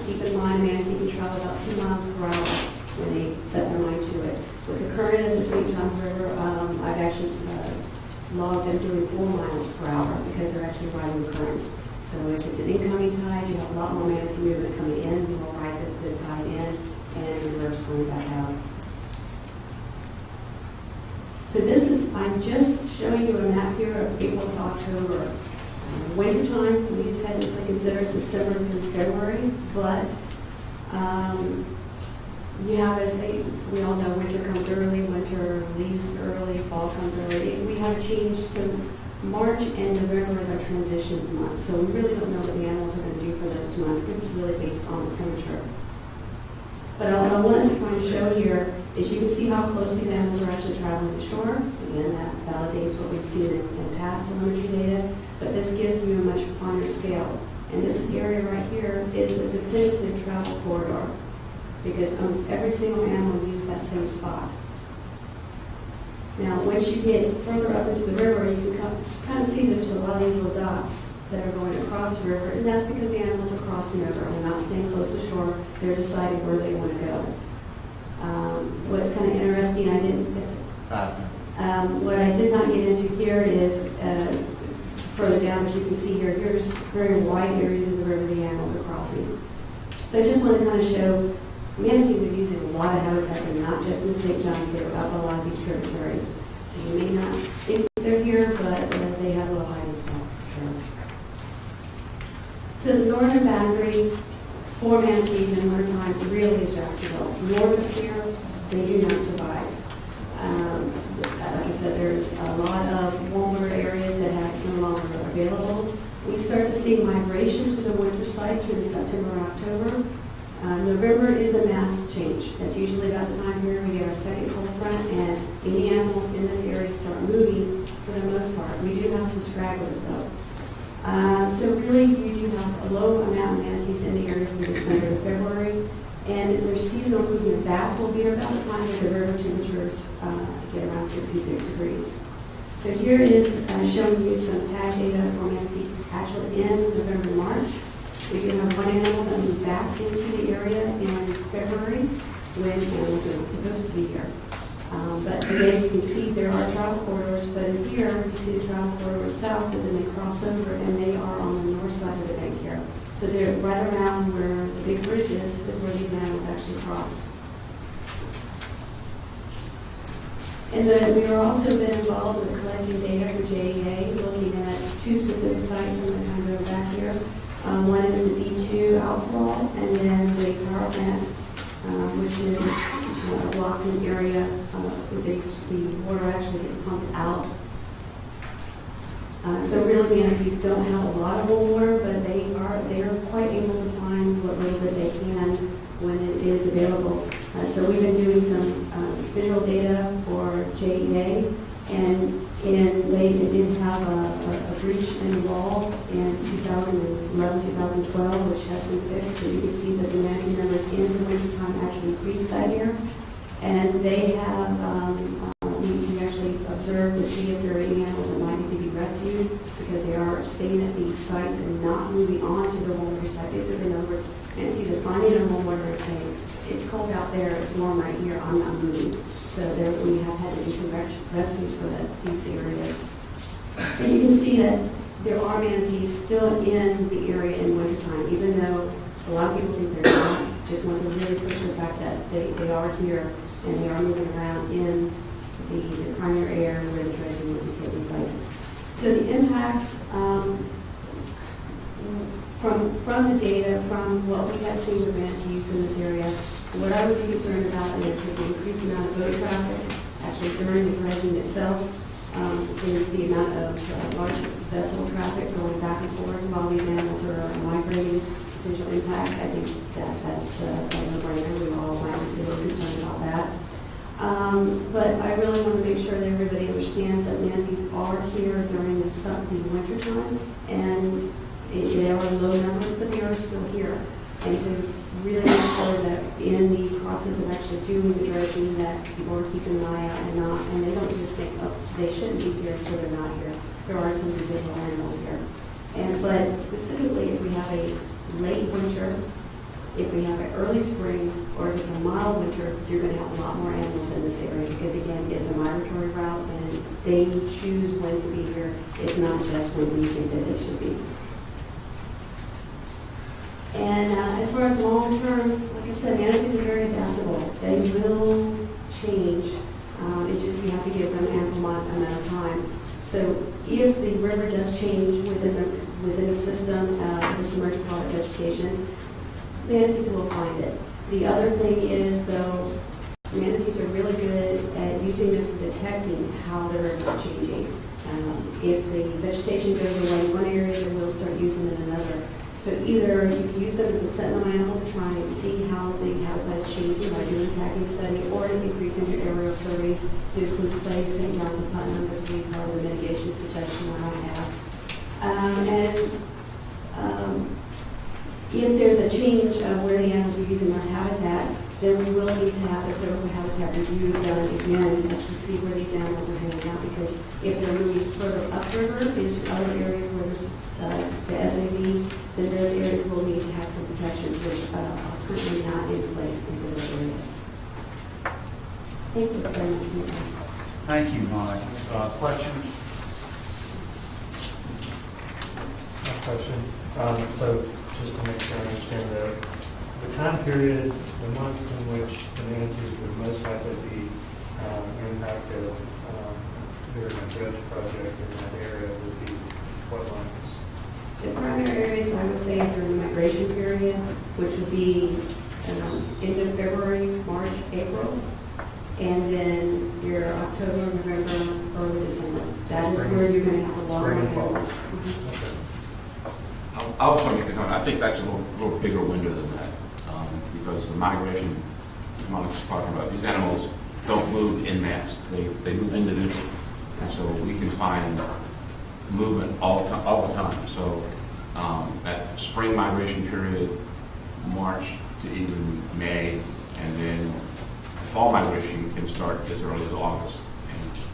Keep in mind, manatee can travel about 2 miles per hour when they set their mind to it. With the current of the St. Johns River, I've actually logged them doing 4 miles per hour because they're actually riding the currents. So if it's an incoming tide, you have a lot more manatee movement coming in, you will ride the tide in and reverse going back out. So this is, I'm just showing you a map here of April to October. Wintertime, we technically consider December through February, but you have we all know winter comes early, winter leaves early, fall comes early. We have changed, so March and November is our transitions month, so we really don't know what the animals are going to do for those months because it's really based on the temperature. But what I wanted to try and show here is you can see how close these animals are actually traveling to shore. Again, that validates what we've seen in past telemetry data, but this gives you a much finer scale. And this area right here is a definitive travel corridor because almost every single animal used that same spot. Now, once you get further up into the river, you can kind of see there's a lot of these little dots that are going across the river, and that's because the animals are crossing the river. They're not staying close to shore. They're deciding where they want to go. What's kind of interesting, what I did not get into here is further down, as you can see here, here's very wide areas of the river the animals are crossing. So I just want to kind of show manatees are using a lot of habitat, and not just in St. John's, they're up a lot of these tributaries. So you may not think they're here, but they have a little hiding spots for sure. So the northern boundary for manatees in wintertime really is Jacksonville. North of here, they do not survive. Like I said, there's a lot of warmer areas that have no longer available. We start to see migration to the winter sites through September and October. November is a mass change. That's usually about the time here we get our second cold front, and any animals in this area start moving for the most part. We do have some stragglers though. So really, you do have a low amount of manatees in the area from December to February, and their seasonal movement back will be about the time that the river temperatures get around 66 degrees. So here is showing you some tag data for manatees actually in November and March. We do have one animal that moved back into the area in February when animals are supposed to be here. But again, you can see there are travel corridors, but in here you see the travel corridors south, and then they cross over, and they are on the north side of the bank here. So they're right around where the big bridge is where these animals actually cross. And then we are also been involved with collecting data for JEA, looking at 2 specific sites. I'm going to kind of go back here. One is the D2 outfall, and then the power plant, which is a blocking area. The water actually gets pumped out. So really, manatees don't have a lot of warm water, but they are quite able to find what little bit they can when it is available. So we've been doing some visual data for JEA, and they did have a breach in the wall in 2011, 2012, which has been fixed. So you can see that the manatee numbers in the wintertime actually increased that year. And they have, we actually observed to see if there are any animals that might need to be rescued because they are staying at these sites and not moving on to the warmer site. Basically, in other words, manatees are finding a warm water and saying, it's cold out there, it's warm right here, I'm not moving. So there, we have had to do some rescues for these areas. And you can see that there are manatees still in the area in wintertime, even though a lot of people think they're not. Just want to really push the fact that they are here and they are moving around in the primary area where the dredging will be taking place. So the impacts from the data, from what we have seen with manatees in this area, what I would be concerned about is with the increased amount of boat traffic, actually during the dredging itself, is the amount of large vessel traffic going back and forth while these animals are migrating, potential impacts. I think that's a no-brainer. We all might be a little concerned about that. But I really want to make sure that everybody understands that manatees are here during the winter time, and they are low numbers, but they are still here. And to really make sure that in the process of actually doing the dredging, that people are keeping an eye out and they don't just think, oh, they shouldn't be here, so they're not here. There are some residual animals here. But specifically, if we have a late winter, if we have an early spring, or if it's a mild winter, you're going to have a lot more animals in this area because, again, it's a migratory route and they choose when to be here. It's not just when we think that they should be. And as far as long term, like I said, manatees are very adaptable. They will change. It just, you have to give them ample amount of time. So if the river does change within the system, the submerged product vegetation, manatees will find it. The other thing is, though, manatees are really good at using them for detecting how the river is changing. If the vegetation goes away in one area, they will start using it in another. So either you can use them as a sentinel animal to try and see how the habitat is changing by doing a tagging study, or increasing your aerial surveys to include Clay, St. John's, and Putnam as we part of the mitigation suggestion that I have. If there's a change of where the animals are using their habitat, then we will need to have a critical habitat review done again to actually see where these animals are hanging out, because if they're moving further upriver into other areas where there's the SAB, then those areas will need to have some protections which are currently not in place into those areas. Thank you very much. Thank you, Monica. Questions? Question. So just to make sure I understand the time period, the months in which the manatees would most likely be impacted during a dredge project in that area would be what months? The primary areas I would say is during the migration period, which would be end of February, March, April, and then your October, November, early December. That is where you're going to have a lot of Spring and fall. animals. Okay. I'll also make a comment. I think that's a little bigger window than that, because the migration Monica's talking about, these animals don't move en masse. They move individually. And so we can find movement all the time. So that spring migration period, March to even May, and then fall migration can start as early as August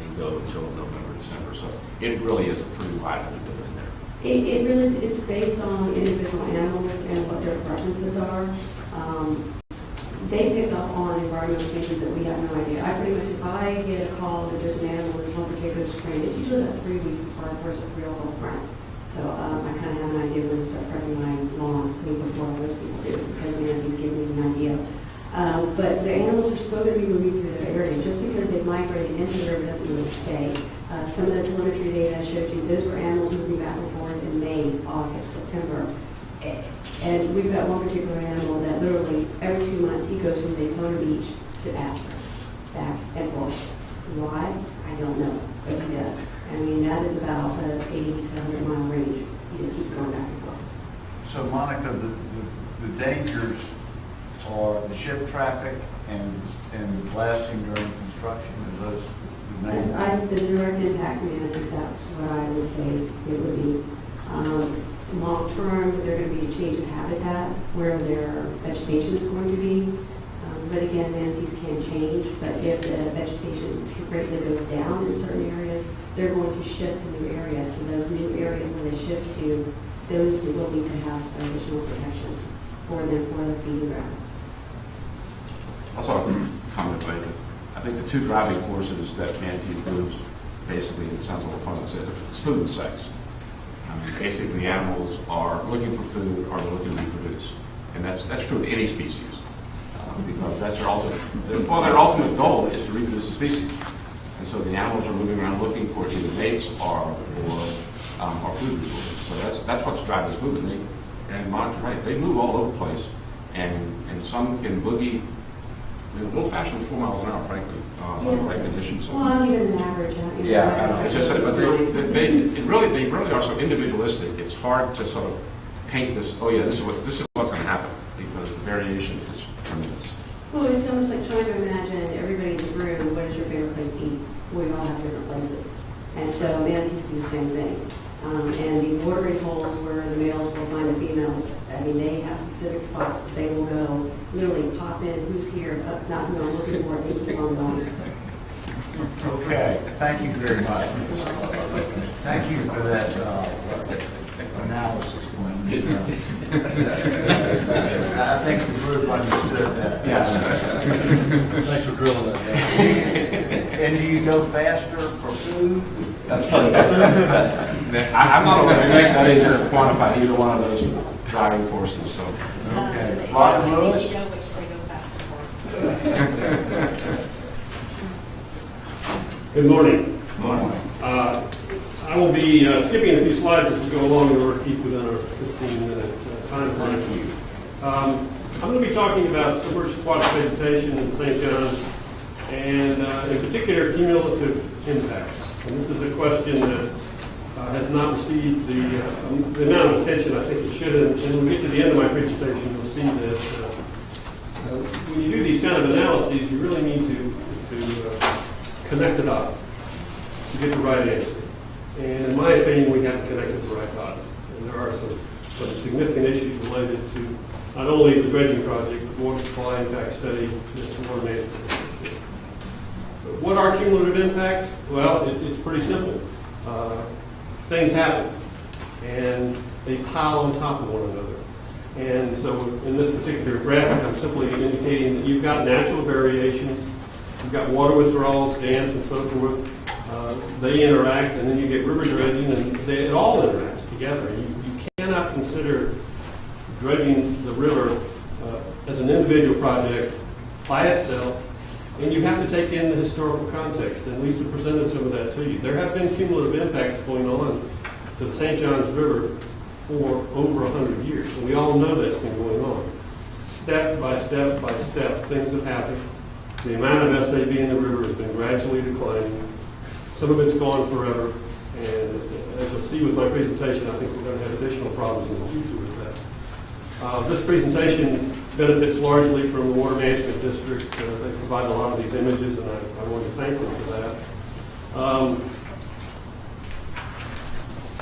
and go until November, December. So it really is a pretty wide window in there. It's based on individual animals and what their preferences are. They pick up on environmental changes that we have no idea. I pretty much, if I get a call that there's an animal that's one particular strain, it's usually about 3 weeks before I first real home front. So I kind of have an idea when to start prepping my lawn way before most people do, because manatees give me an idea. But the animals are still going to be moving through their area. Just because they've migrated into the river doesn't mean they stay. Some of the telemetry data I showed you, those were animals moving back and forth in May, August, September. And we've got one particular animal that literally every 2 months he goes from Daytona Beach to Aspen, back and forth. Why? I don't know, but he does. I mean, that is about an 80 to 100 mile range. He just keeps going back and forth. So Monica, the dangers are the ship traffic and blasting during construction, are those the main? The direct impact to manatees, that's what I would say it would be. Long term, they're going to be a change of habitat where their vegetation is going to be. But again, manatees can change, but if the vegetation greatly goes down in certain areas, they're going to shift to new areas. So those new areas where they shift to, those will need to have additional protections for them for the feeding ground. Also, a comment later. I think the two driving forces that manatee moves, basically, it sounds a little fun to say, it's food and sex. Basically, animals are looking for food or they're looking to reproduce. And that's true of any species. Because that's their ultimate goal is to reproduce the species. And so the animals are moving around looking for either mates or food resources. So that's what's driving this movement. And Monica's right, they move all over the place. And some can boogie a little faster than 4 miles an hour, frankly, under the right conditions. So. Well, I'm even an average. Yeah, I know. It's just that, but they really are so individualistic. It's hard to sort of paint this. Oh yeah, this is what's going to happen because the variation is tremendous. Well, it's almost like trying to imagine everybody in this room, what is your favorite place to eat? We all have different places. And so manatees do the same thing. And the watering holes where the males will find the females, I mean, they have specific spots that they will go, literally pop in, who's here, not who I'm looking for, and they keep on going. Okay, thank you very much. Thank you for that analysis, Glenn. I think the group understood that. Yes. Thanks for drilling that. And do you go faster for food? I'm not going to make studies to quantify either one of those driving forces. So. Okay. Robert Lewis? Show which they go faster for. Good morning. Morning. I will be skipping a few slides as we go along in order to keep within our 15-minute time frame. I'm going to be talking about submerged aquatic vegetation in St. John's and in particular cumulative impacts. And this is a question that has not received the amount of attention I think it should. And when we get to the end of my presentation, you'll see that when you do these kind of analyses, you really need to connect the dots to get the right answer. And in my opinion, we haven't connected the right dots. And there are some significant issues related to not only the dredging project, but water supply impact study, and water management. But what are cumulative impacts? Well, it's pretty simple. Things happen, and they pile on top of one another. And so in this particular graphic, I'm simply indicating that you've got natural variations. You've got water withdrawals, dams, and so forth. They interact, and then you get river dredging, and it all interacts together. You cannot consider dredging the river as an individual project by itself, and you have to take in the historical context. And Lisa presented some of that to you. There have been cumulative impacts going on to the St. Johns River for over 100 years, and we all know that's been going on. Step by step by step, things have happened. The amount of SAB in the river has been gradually declining. Some of it's gone forever, and as you'll see with my presentation, I think we're going to have additional problems in the future with that. This presentation benefits largely from the Water Management District. They provide a lot of these images, and I want to thank them for that.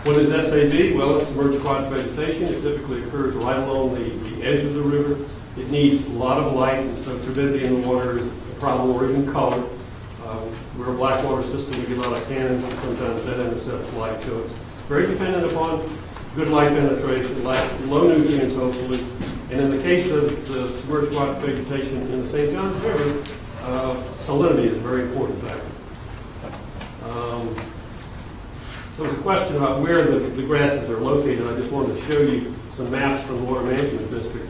What is SAB? Well, it's submerged aquatic vegetation. It typically occurs right along the edge of the river. It needs a lot of light, and so turbidity in the water is a problem, or even color. We're a black water system. We get a lot of tannins, and sometimes that intercepts light. So it's very dependent upon good light penetration, low nutrients, hopefully. And in the case of the submerged aquatic vegetation in the St. Johns River, salinity is a very important factor. There was a question about where the grasses are located. I just wanted to show you some maps from the Water Management District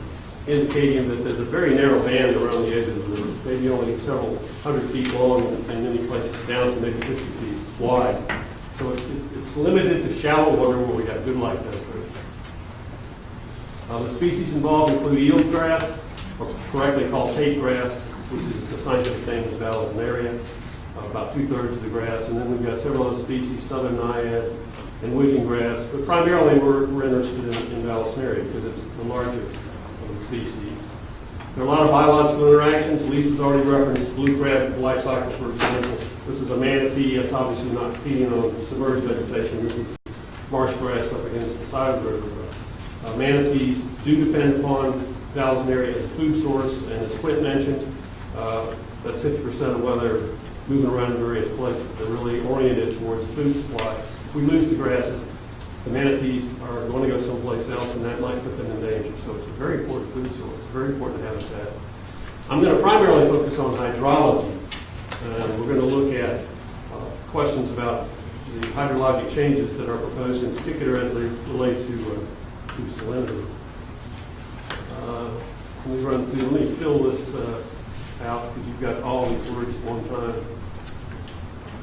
indicating that there's a very narrow band around the edge of the river, maybe only several hundred feet long and in many places down to maybe 50 feet wide. So it's limited to shallow water where we got good light penetration. The species involved include eelgrass, or correctly called Tate grass, which is the scientific name is vallisneria, about 2/3 of the grass. And then we've got several other species, southern naiad and widgeon grass. But primarily we're interested in vallisneria because it's the larger of the species. There are a lot of biological interactions. Lisa's already referenced blue crab life cycle, for example. This is a manatee. It's obviously not feeding on submerged vegetation. This is marsh grass up against the side of the river. Manatees do depend upon vallisneria as a food source, and as Quint mentioned, that's 50% of why they're moving around in various places. They're really oriented towards food supply. If we lose the grasses, the manatees are going to go someplace else, and that might put them in danger. So it's a very important food source, very important habitat. I'm going to primarily focus on hydrology. We're going to look at questions about the hydrologic changes that are proposed, in particular as they relate to salinity. Let me fill this out because you've got all these words at one time.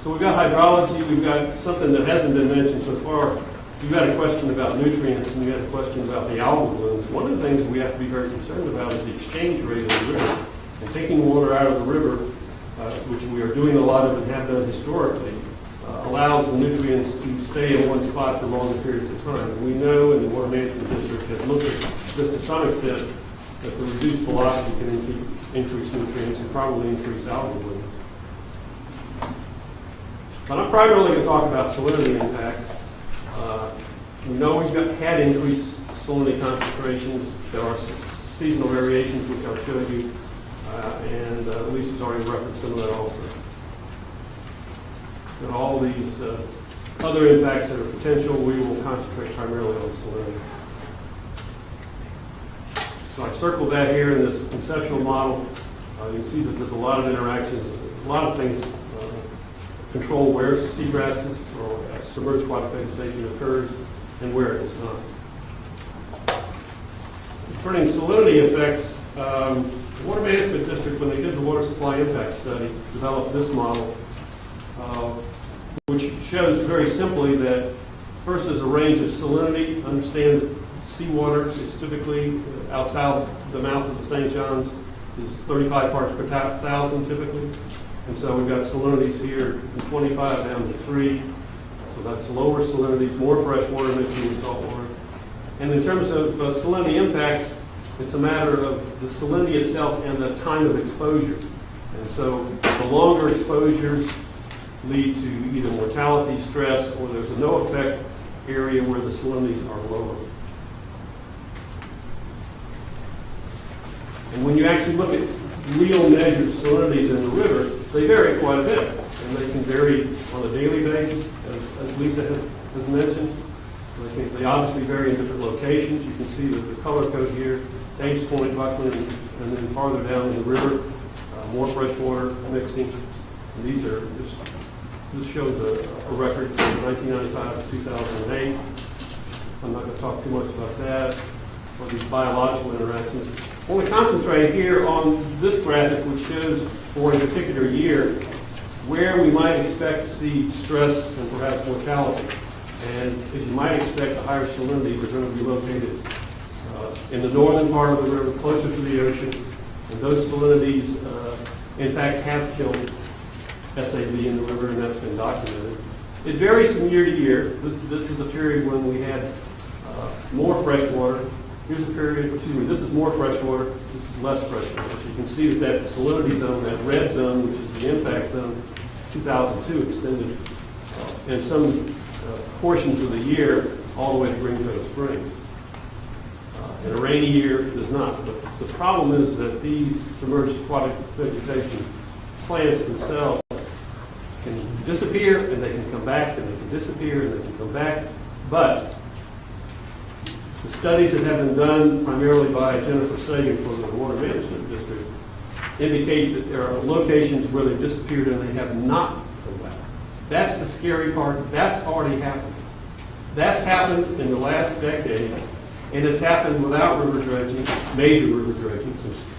So we've got hydrology, we've got something that hasn't been mentioned so far. You've got a question about nutrients, and you've got a question about the algal blooms. One of the things we have to be very concerned about is the exchange rate of the river And taking water out of the river, which we are doing a lot of and have done historically, allows the nutrients to stay in one spot for longer periods of time. And we know in the Water Management District has looked at this to some extent, that the reduced velocity can increase nutrients and probably increase algal blooms. But I'm primarily going to talk about salinity impacts. We know we've had increased salinity concentrations. There are seasonal variations, which I'll show you, and Lisa's already referenced some of that also. And all these other impacts that are potential, we will concentrate primarily on salinity. So I circled that here in this conceptual model. You can see that there's a lot of interactions, a lot of things control where seagrasses or submerged aquatic vegetation occurs and where it does not. Concerning salinity effects, the Water Management District, when they did the water supply impact study, developed this model, which shows very simply that first there's a range of salinity. Understand that seawater is typically outside the mouth of the St. John's is 35 parts per thousand typically. And so we've got salinities here from 25 down to 3. So that's lower salinities, more fresh water mixing with salt water. And in terms of salinity impacts, it's a matter of the salinity itself and the time of exposure. And so the longer exposures lead to either mortality, stress, or there's a no effect area where the salinities are lower. And when you actually look at real measured salinities in the river, they vary quite a bit. And they can vary on a daily basis, as Lisa has mentioned. They obviously vary in different locations. You can see that the color code here, Ames Point, Buckland, and then farther down in the river, more freshwater mixing. And these are this shows a record from 1995 to 2008. I'm not going to talk too much about that or these biological interactions. I want to concentrate here on this graphic, which shows for a particular year where we might expect to see stress and perhaps mortality. And as you might expect, the higher salinities are going to be located in the northern part of the river, closer to the ocean. And those salinities, in fact, have killed SAB in the river, and that's been documented. It varies from year to year. This is a period when we had more fresh water. Here's a period, this is more fresh water, this is less fresh water. So you can see that salinity zone, that red zone, which is the impact zone, 2002 extended in some portions of the year all the way to Greenfield Springs. In a rainy year, it does not. But the problem is that these submerged aquatic vegetation plants themselves can disappear and they can come back, and they can disappear and they can come back. But the studies that have been done primarily by Jennifer Sagan for the Water Management District indicate that there are locations where they've disappeared and they have not come back. That's the scary part. That's already happened. That's happened in the last decade, and it's happened without river dredging, major river dredging,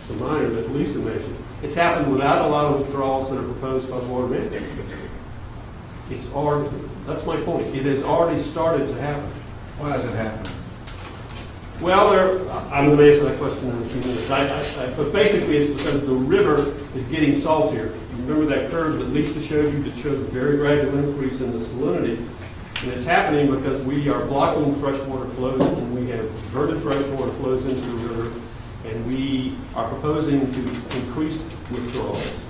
some minor that Lisa mentioned. It's happened without a lot of withdrawals that are proposed by the Water Management District. It's already, that's my point. It has already started to happen. Why has it happened? Well, I'm going to answer that question in a few minutes. But basically, it's because the river is getting saltier. You remember that curve that Lisa showed you that showed a very gradual increase in the salinity? And it's happening because we are blocking freshwater flows, and we have diverted freshwater flows into the river, and we are proposing to increase withdrawals.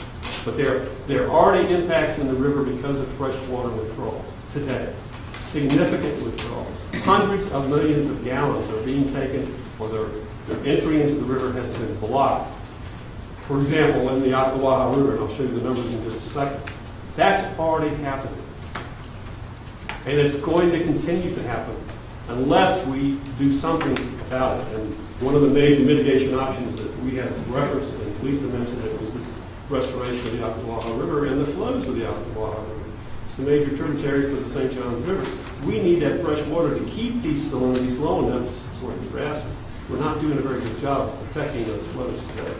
But there are already impacts in the river because of freshwater withdrawals today. Significant withdrawals. Hundreds of millions of gallons are being taken, or their entry into the river has been blocked. For example, in the Ocklawaha River, and I'll show you the numbers in just a second. That's already happening. And it's going to continue to happen unless we do something about it. And one of the major mitigation options that we have referenced, and Lisa mentioned it, was this restoration of the Ocklawaha River and the flows of the Ocklawaha River. It's the major tributary for the St. Johns River. We need that fresh water to keep these salinities low enough to support the grasses. We're not doing a very good job of protecting those flows today.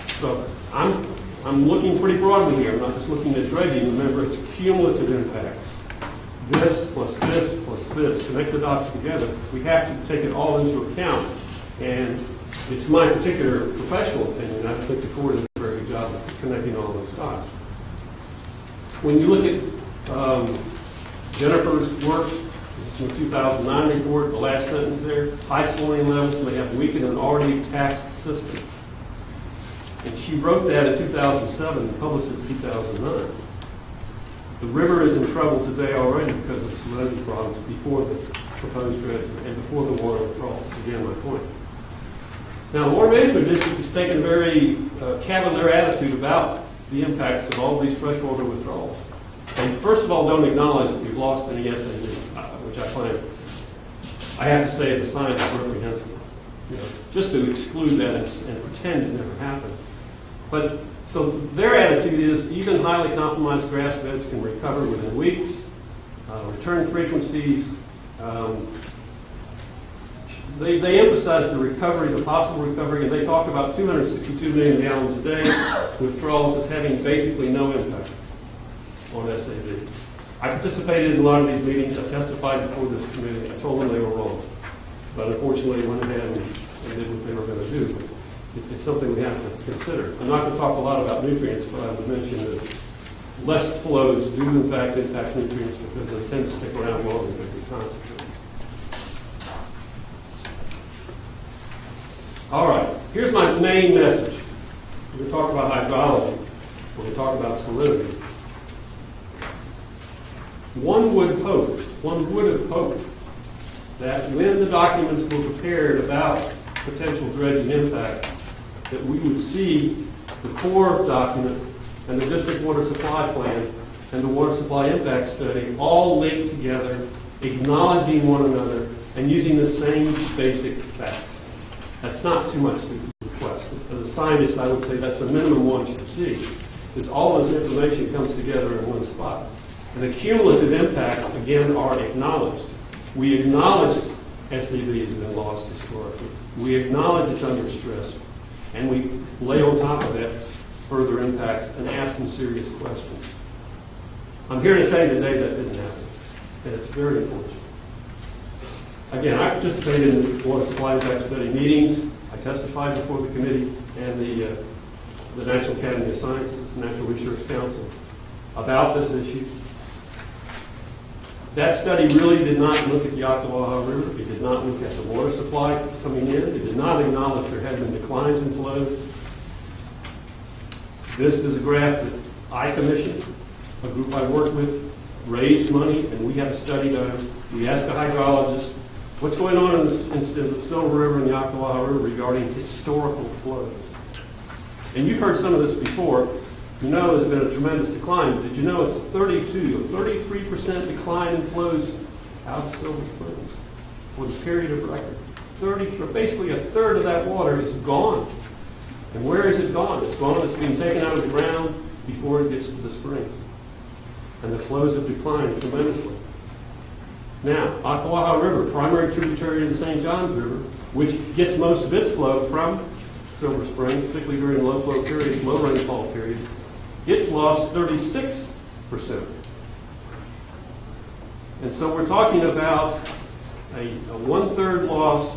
So I'm looking pretty broadly here. I'm not just looking at dredging. Remember, it's cumulative impacts. This plus this plus this, connect the dots together. We have to take it all into account. And It's my particular professional opinion. I think the Corps did a very good job of connecting all those dots. When you look at Jennifer's work, this is from the 2009 report, the last sentence there, high saline levels may have weakened an already taxed system. And she wrote that in 2007 and published it in 2009. The river is in trouble today already because of salinity problems before the proposed dredging and before the water withdrawals. Again, my point. Now, the Water Management District has taken a very cavalier attitude about the impacts of all these freshwater withdrawals. And first of all, don't acknowledge that we've lost any SAD, which I find, I have to say, as a scientist, reprehensible. You know, just to exclude that and pretend it never happened. But so their attitude is even highly compromised grass beds can recover within weeks. Return frequencies. They emphasize the recovery, the possible recovery, and they talk about 262 million gallons a day withdrawals as having basically no impact on SAD. I participated in a lot of these meetings. I testified before this committee. I told them they were wrong. But unfortunately, they went ahead and did what they were going to do. It's something we have to consider. I'm not going to talk a lot about nutrients, but I would mention that less flows do in fact impact nutrients because they tend to stick around longer than they concentrate. All right, here's my main message. We're going to talk about hydrology. We're going to talk about salinity. One would have hoped that when the documents were prepared about potential dredging impacts, that we would see the Corps document and the district water supply plan and the water supply impact study all linked together, acknowledging one another and using the same basic facts. That's not too much to request. As a scientist, I would say that's a minimum one should see, is all this information comes together in one spot. And the cumulative impacts, again, are acknowledged. We acknowledge SAB has been lost historically. We acknowledge it's under stress. And we lay on top of that further impacts and ask some serious questions. I'm here to tell you today that didn't happen. And it's very important. Again, I participated in the water supply impact study meetings. I testified before the committee and the National Academy of Sciences, Natural Research Council, about this issue. That study really did not look at the Ocklawaha River. It did not look at the water supply coming in. It did not acknowledge there had been declines in flows. This is a graph that I commissioned. A group I worked with raised money, and we had a study done. We asked a hydrologist, what's going on in the Silver River and the Ocklawaha River regarding historical flows? And you've heard some of this before. You know there's been a tremendous decline. Did you know it's 33% decline in flows out of Silver Springs for the period of record? Basically a third of that water is gone. And where is it gone? It's gone. It's being taken out of the ground before it gets to the springs. And the flows have declined tremendously. Now, Ocklawaha River, primary tributary of the St. Johns River, which gets most of its flow from Silver Springs, particularly during low flow periods, low rainfall periods, it's lost 36%. And so we're talking about a one-third loss.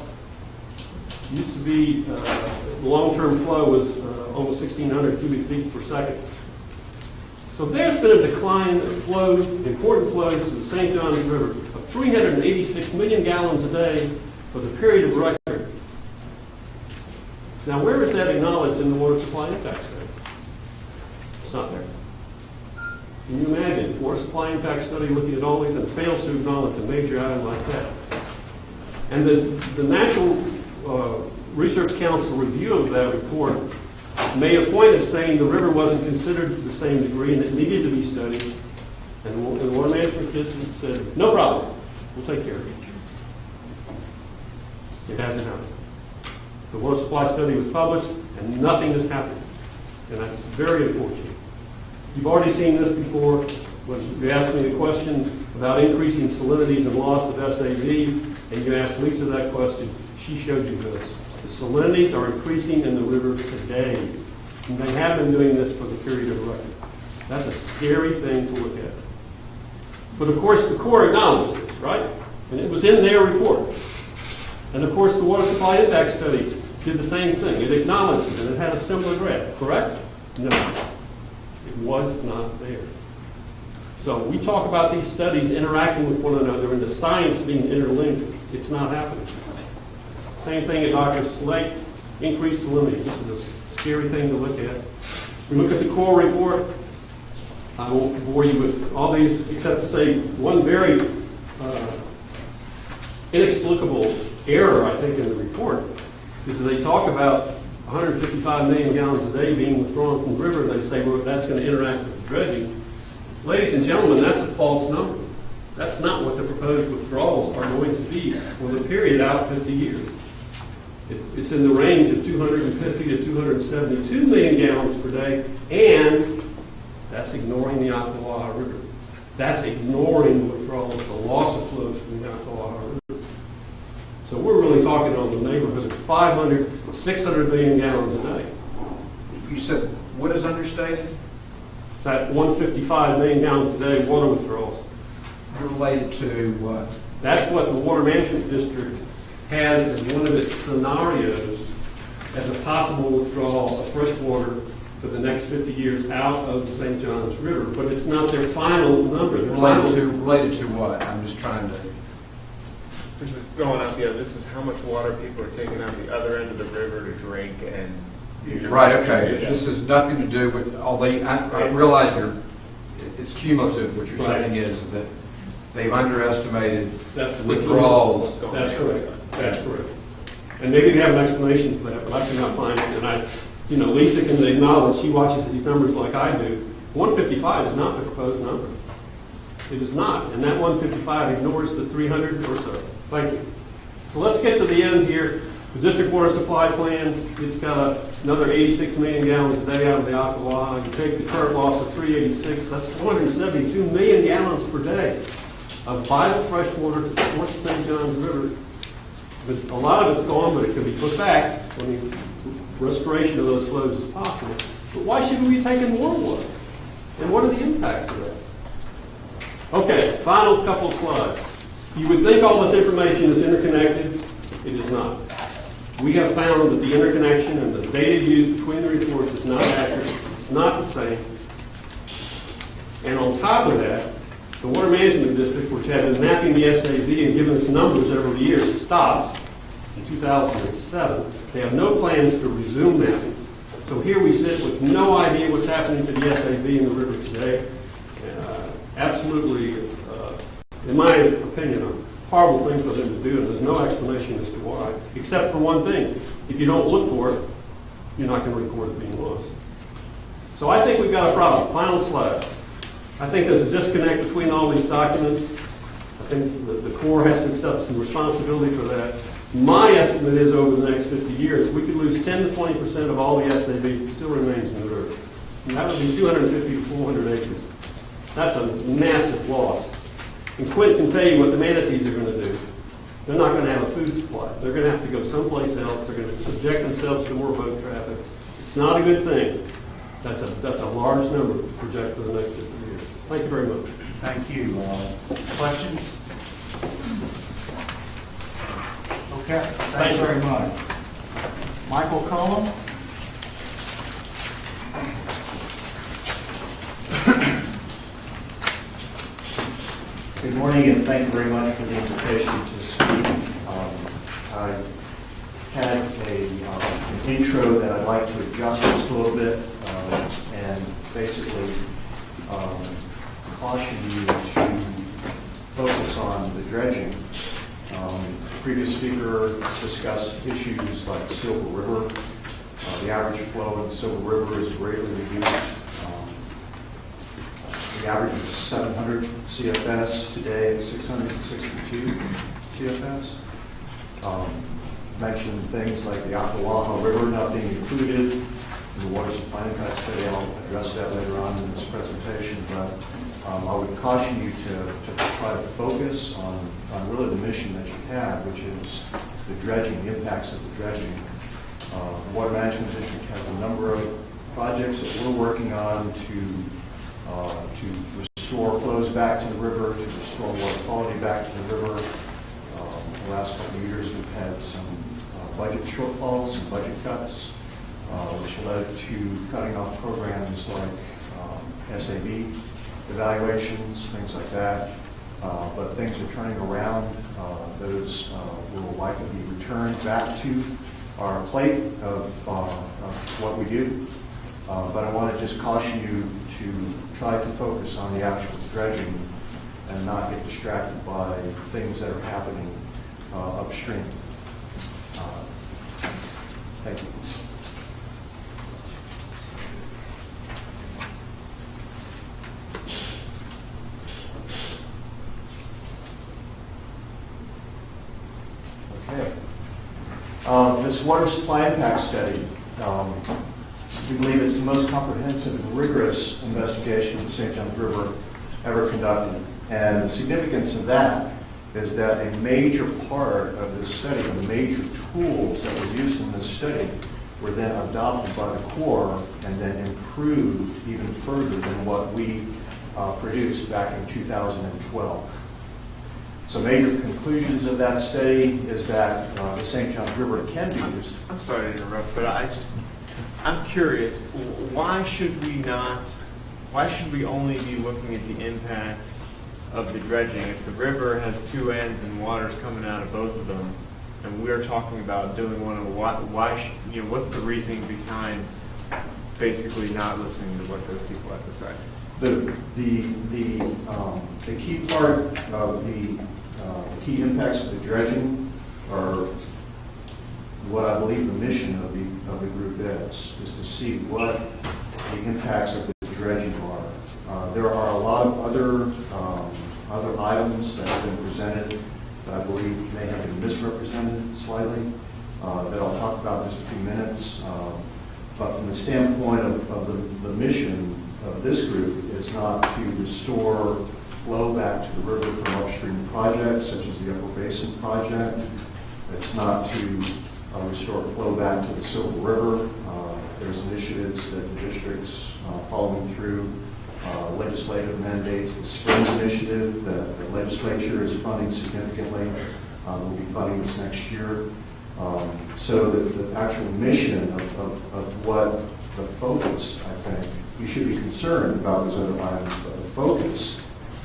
Used to be, the long-term flow was almost 1,600 cubic feet per second. So there's been a decline of flow, important flows to the St. Johns River of 386 million gallons a day for the period of record. Now, where is that acknowledged in the water supply impact study? It's not there. Can you imagine water supply impact study looking at all these and fails to acknowledge a major item like that? And the Natural Research Council review of that report made a point of saying the river wasn't considered to the same degree and it needed to be studied. And the Water Management District said, no problem, we'll take care of it. It hasn't happened. The water supply study was published and nothing has happened. And that's very unfortunate. You've already seen this before when you asked me the question about increasing salinities and loss of SAB, and you asked Lisa that question. She showed you this. The salinities are increasing in the river today. And they have been doing this for the period of record. That's a scary thing to look at. But of course, the Corps acknowledged this, right? And it was in their report. And of course, the water supply impact study did the same thing. It acknowledged it, and it had a similar graph, correct? No, it was not there. So we talk about these studies interacting with one another and the science being interlinked. It's not happening. Same thing at Dr. Lake, increased salinity. This is a scary thing to look at. We look at the core report. I won't bore you with all these except to say one very inexplicable error, I think, in the report is that they talk about 155 million gallons a day being withdrawn from the river. They say, well, that's going to interact with the dredging. Ladies and gentlemen, that's a false number. That's not what the proposed withdrawals are going to be for the period out 50 years. It's in the range of 250 to 272 million gallons per day, and that's ignoring the Ocklawaha River. That's ignoring the withdrawals, the loss of flows from the Ocklawaha River. So we're really talking on the neighborhood of 500, 600 million gallons a day. You said, what is understated? That 155 million gallons a day water withdrawals. Related to what? That's what the Water Management District has as one of its scenarios as a possible withdrawal of fresh water for the next 50 years out of the St. Johns River. But it's not their final number. Related to what? I'm just trying to... This is going up, this is how much water people are taking out the other end of the river to drink and... Right, okay. This has nothing to do with, although I realize it's cumulative. What you're saying is that they've underestimated That's the withdrawals. That's correct. That's correct. And maybe they have an explanation for that, but I cannot find it. And Lisa can acknowledge, she watches these numbers like I do. 155 is not the proposed number. It is not. And that 155 ignores the 300 or so. Thank you. So let's get to the end here. The district water supply plan, it's got another 86 million gallons a day out of the Ocklawaha. You take the current loss of 386, that's 472 million gallons per day of vital fresh water to support the St. Johns River. But a lot of it's gone, but it can be put back when the restoration of those flows is possible. But why should we be taking more water? And what are the impacts of that? Okay, final couple of slides. You would think all this information is interconnected. It is not. We have found that the interconnection and the data used between the reports is not accurate. It's not the same. And on top of that, the Water Management District, which had been mapping the SAV and given us numbers every year, stopped in 2007. They have no plans to resume mapping. So here we sit with no idea what's happening to the SAV in the river today. Absolutely, in my opinion, a horrible thing for them to do, and there's no explanation as to why, except for one thing. If you don't look for it, you're not going to record it being lost. So I think we've got a problem. Final slide. I think there's a disconnect between all these documents. I think the Corps has to accept some responsibility for that. My estimate is over the next 50 years, we could lose 10 to 20% of all the SAV that still remains in the river. And that would be 250 to 400 acres. That's a massive loss. And Quint can tell you what the manatees are going to do. They're not going to have a food supply. They're going to have to go someplace else. They're going to subject themselves to more boat traffic. It's not a good thing. That's a large number to project for the next 50 years. Thank you very much. Thank you. Questions? Okay, thanks very much. Michael Cullum? Good morning, and thank you very much for the invitation to speak. I had an intro that I'd like to adjust just a little bit and basically caution you to focus on the dredging. The previous speaker discussed issues like Silver River. The average flow in Silver River is greatly reduced. The average is 700 CFS. Today it's 662 CFS. Mentioned things like the Ocklawaha River not being included in the water supply impact study. I'll address that later on in this presentation, but I would caution you to try to focus on really the mission that you have, which is the dredging, the impacts of the dredging. The Water Management District has a number of projects that we're working on to restore flows back to the river, to restore water quality back to the river. The last couple of years we've had some budget shortfalls and budget cuts, which led to cutting off programs like SAB evaluations, things like that. But things are turning around. Those will likely be returned back to our plate of what we do. But I want to just caution you to try to focus on the actual dredging and not get distracted by things that are happening upstream. Thank you. Okay. This water supply impact study, we believe it's the most comprehensive and rigorous investigation of the St. Johns River ever conducted. And the significance of that is that a major part of this study, the major tools that were used in this study, were then adopted by the Corps and then improved even further than what we produced back in 2012. So major conclusions of that study is that the St. Johns River can be used. I'm sorry to interrupt, but I'm curious, why should we only be looking at the impact of the dredging? If the river has two ends and water's coming out of both of them, and we're talking about doing one of what's the reasoning behind basically not listening to what those people have to say? The key part of the key impacts of the dredging are what I believe the mission of the group is to see what the impacts of the dredging are. There are a lot of other items that have been presented that I believe may have been misrepresented slightly that I'll talk about in just a few minutes. But from the standpoint of the mission of this group is not to restore flow back to the river from upstream projects such as the Upper Basin Project. It's not to restore flow back to the Silver River. There's initiatives that the district's following through, legislative mandates, the Springs Initiative that the legislature is funding significantly. We'll be funding this next year. So the actual mission of what the focus, I think, you should be concerned about those other items, but the focus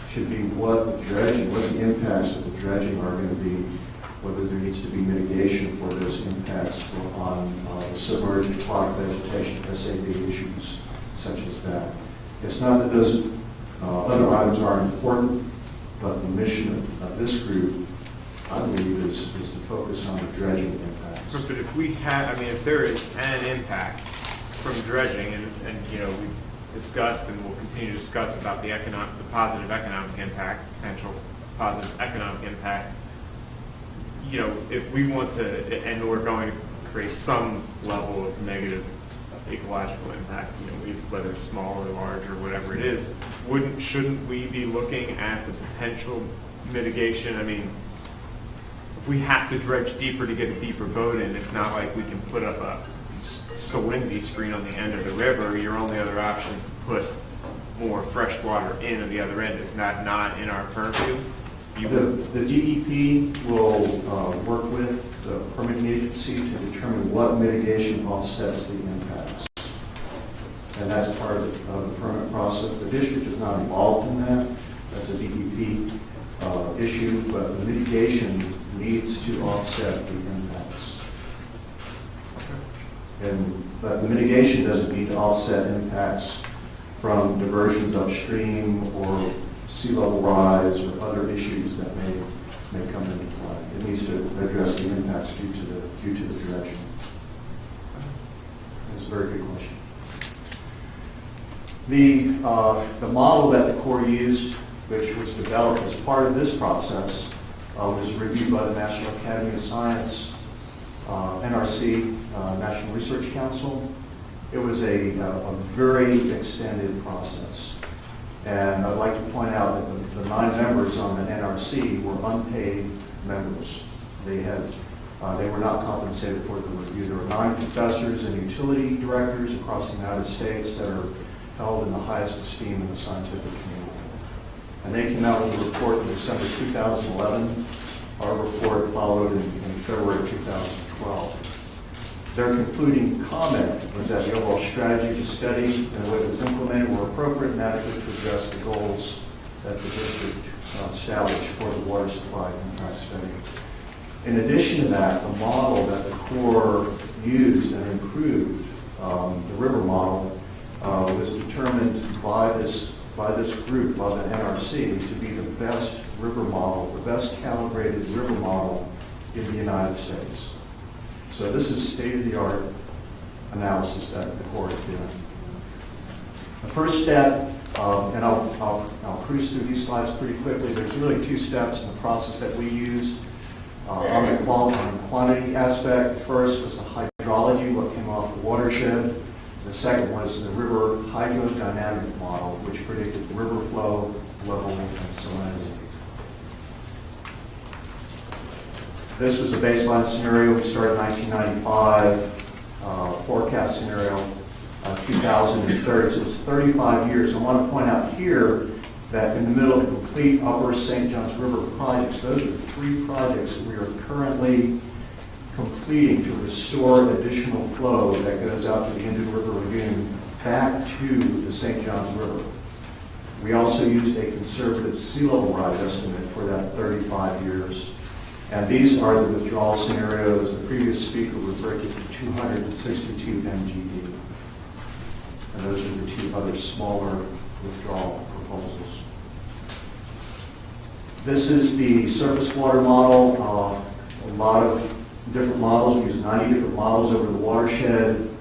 should be what the dredging, what the impacts of the dredging are going to be, whether there needs to be mitigation for those impacts on the submerged aquatic vegetation, SAB issues such as that. It's not that those other items aren't important, but the mission of this group, I believe, is to focus on the dredging impacts. But if there is an impact from dredging, and we've discussed and we'll continue to discuss about the positive economic impact, potential positive economic impact, if we want to, and we're going to create some level of negative ecological impact, whether it's small or large or whatever it is, shouldn't we be looking at the potential mitigation? I mean, if we have to dredge deeper to get a deeper boat in, it's not like we can put up a salinity screen on the end of the river. Your only other option is to put more fresh water in at the other end. Is that not in our purview? The DEP will work with the permitting agency to determine what mitigation offsets the impacts. And that's part of the permit process. The district is not involved in that. That's a DEP issue, but the mitigation needs to offset the impacts. But the mitigation doesn't need to offset impacts from diversions upstream or sea level rise or other issues that may come into play. It needs to address the impacts due to the dredging. That's a very good question. The model that the Corps used, which was developed as part of this process, was reviewed by the National Academy of Science, NRC, National Research Council. It was a very extended process. And I'd like to point out that the 9 members on the NRC were unpaid members. They were not compensated for the review. There were 9 professors and utility directors across the United States that are held in the highest esteem in the scientific community. And they came out with a report in December 2011. Our report followed in February 2012. 2012. Their concluding comment was that the overall strategy of the study and the way it was implemented were appropriate and adequate to address the goals that the district established for the water supply impact study. In addition to that, the model that the Corps used and improved, the river model, was determined by this group, by the NRC, to be the best river model, the best calibrated river model in the United States. So this is state-of-the-art analysis that the Corps is doing. The first step, and I'll cruise through these slides pretty quickly. There's really two steps in the process that we used. On the quantity aspect, first was the hydrology, what came off the watershed. The second was the river hydrodynamic model, which predicted river flow, level, and salinity. This was a baseline scenario. We started in 1995, forecast scenario, 2030. So it's 35 years. I want to point out here that in the middle of the complete Upper St. Johns River projects, those are 3 projects we are currently completing to restore additional flow that goes out to the Indian River Lagoon back to the St. Johns River. We also used a conservative sea level rise estimate for that 35 years. And these are the withdrawal scenarios. The previous speaker referred to the 262 MGD. And those are the 2 other smaller withdrawal proposals. This is the surface water model. A lot of different models. We use 90 different models over the watershed.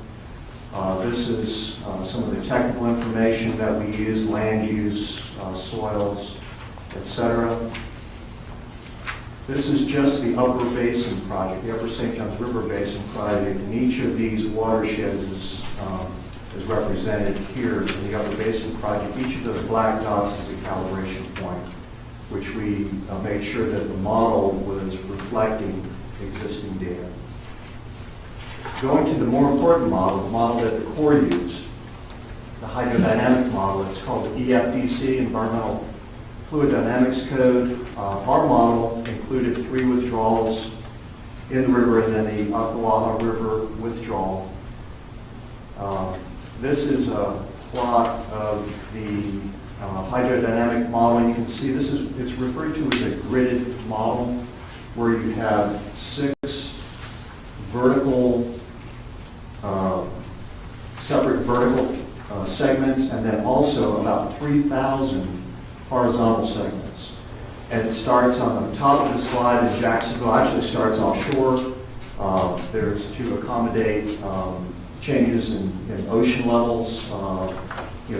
This is some of the technical information that we use, land use, soils, etc. This is just the Upper Basin project, the Upper St. Johns River Basin project, and each of these watersheds is represented here in the Upper Basin project. Each of those black dots is a calibration point, which we made sure that the model was reflecting existing data. Going to the more important model, the model that the Corps used, the hydrodynamic model, it's called the EFDC, Environmental Fluid Dynamics Code. Our model included 3 withdrawals in the river and then the Ocklawaha River withdrawal. This is a plot of the hydrodynamic model. You can see it's referred to as a gridded model where you have 6 vertical, separate vertical segments and then also about 3,000 horizontal segments. And it starts on the top of the slide in Jacksonville, actually starts offshore. There's to accommodate changes in ocean levels.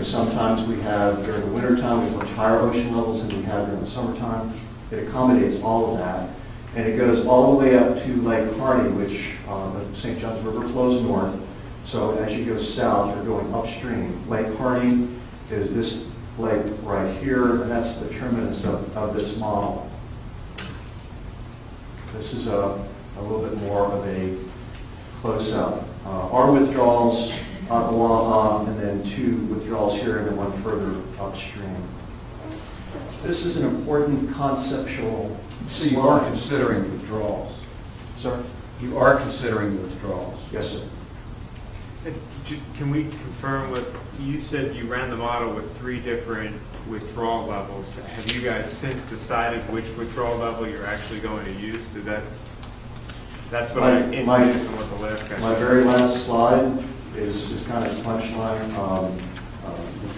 Sometimes we have, during the wintertime, we have much higher ocean levels than we have during the summertime. It accommodates all of that. And it goes all the way up to Lake Harney, which the St. Johns River flows north. So as you go south, you're going upstream. Lake Harney is this lake right here, and that's the terminus of this model. This is a little bit more of a close-up. Our withdrawals, Ocklawaha, and then 2 withdrawals here, and then 1 further upstream. This is an important conceptual So you are considering withdrawals? Sir? You are considering withdrawals? Yes, sir. Can we confirm what you said? You ran the model with 3 different withdrawal levels. Have you guys since decided which withdrawal level you're actually going to use? That's what I intuited from what the last guy said. My very last slide is kind of punchline.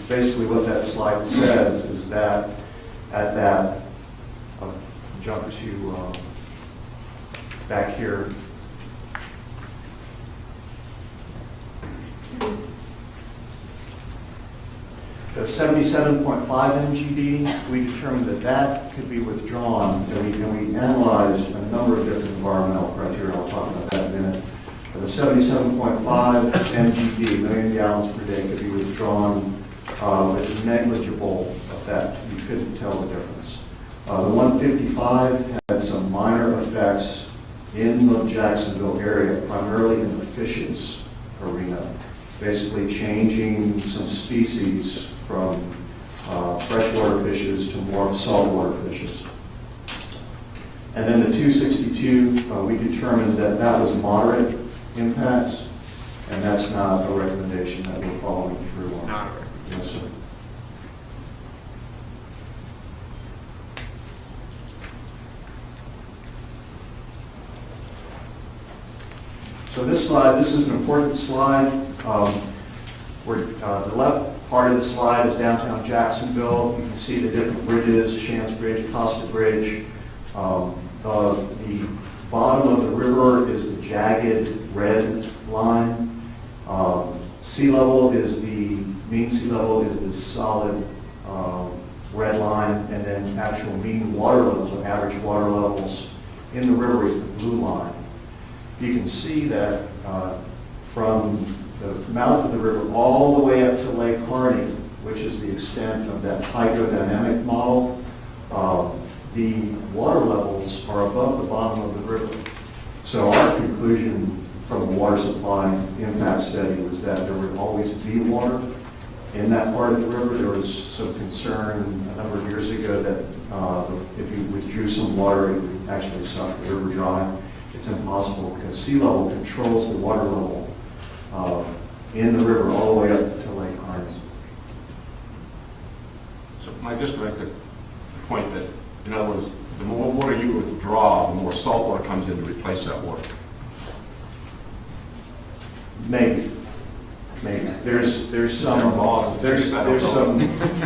Basically what that slide says is that at that, jump to back here. The 77.5 MGD, we determined that could be withdrawn, and we analyzed a number of different environmental criteria. I'll talk about that in a minute. But the 77.5 MGD, million gallons per day, could be withdrawn with negligible effect. You couldn't tell the difference. The 155 had some minor effects in the Jacksonville area, primarily in the fishes arena, basically changing some species from freshwater fishes to more saltwater fishes. And then the 262, we determined that that was moderate impacts, and that's not a recommendation that we're following through on. It's not a recommendation. Yes, sir. So this slide, this is an important slide. The left part of the slide is downtown Jacksonville. You can see the different bridges, Shands Bridge, Costa Bridge. The bottom of the river is the jagged red line. Sea level is mean sea level is the solid red line, and then actual mean water levels or average water levels in the river is the blue line. You can see that from the mouth of the river all the way up to Lake Harney, which is the extent of that hydrodynamic model, the water levels are above the bottom of the river. So our conclusion from the water supply impact study was that there would always be water in that part of the river. There was some concern a number of years ago that if you withdrew some water, it would actually suck the river dry. It's impossible because sea level controls the water level in the river all the way up to Lake Harney. So Mike, just to make the point that, in other words, the more water you withdraw, the more salt water comes in to replace that water. Maybe. There's some laws. there's some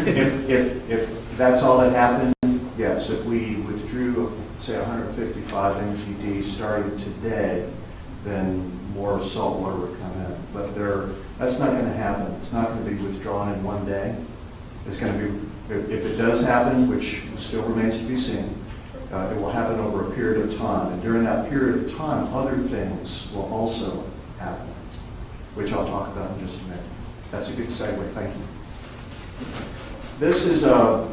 if that's all that happened, yes. If we withdrew, say 155 MGD starting today, then more salt water would come in. But that's not going to happen. It's not going to be withdrawn in one day. It's going to be, if it does happen, which still remains to be seen, it will happen over a period of time. And during that period of time, other things will also happen, which I'll talk about in just a minute. That's a good segue. Thank you. This is a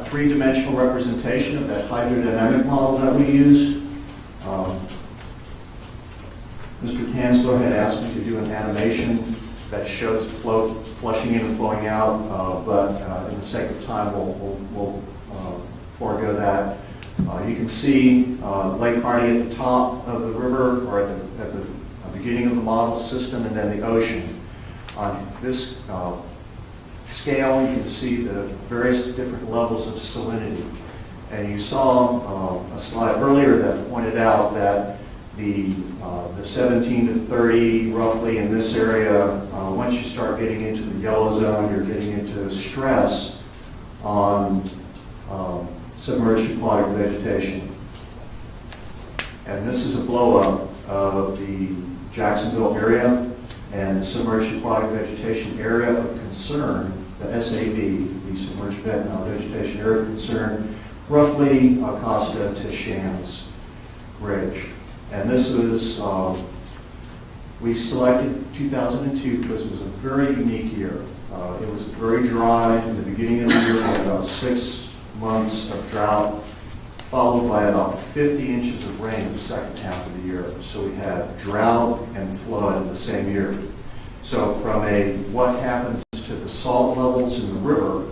three-dimensional representation of that hydrodynamic model that we use. Mr. Canslow had asked me to do an animation that shows flow flushing in and flowing out, but in the sake of time, we'll forego that. You can see Lake Harney at the top of the river, or at the beginning of the model system, and then the ocean. On this scale, you can see the various different levels of salinity. And you saw a slide earlier that pointed out that the 17 to 30, roughly in this area, once you start getting into the yellow zone, you're getting into stress on submerged aquatic vegetation. And this is a blow-up of the Jacksonville area and the submerged aquatic vegetation area of concern, the SAV, the submerged vegetation area of concern, roughly Acosta to Shands Bridge. And this was, we selected 2002 because it was a very unique year. It was very dry in the beginning of the year, we had about 6 months of drought, followed by about 50 inches of rain in the second half of the year. So we had drought and flood in the same year. So from what happens to the salt levels in the river,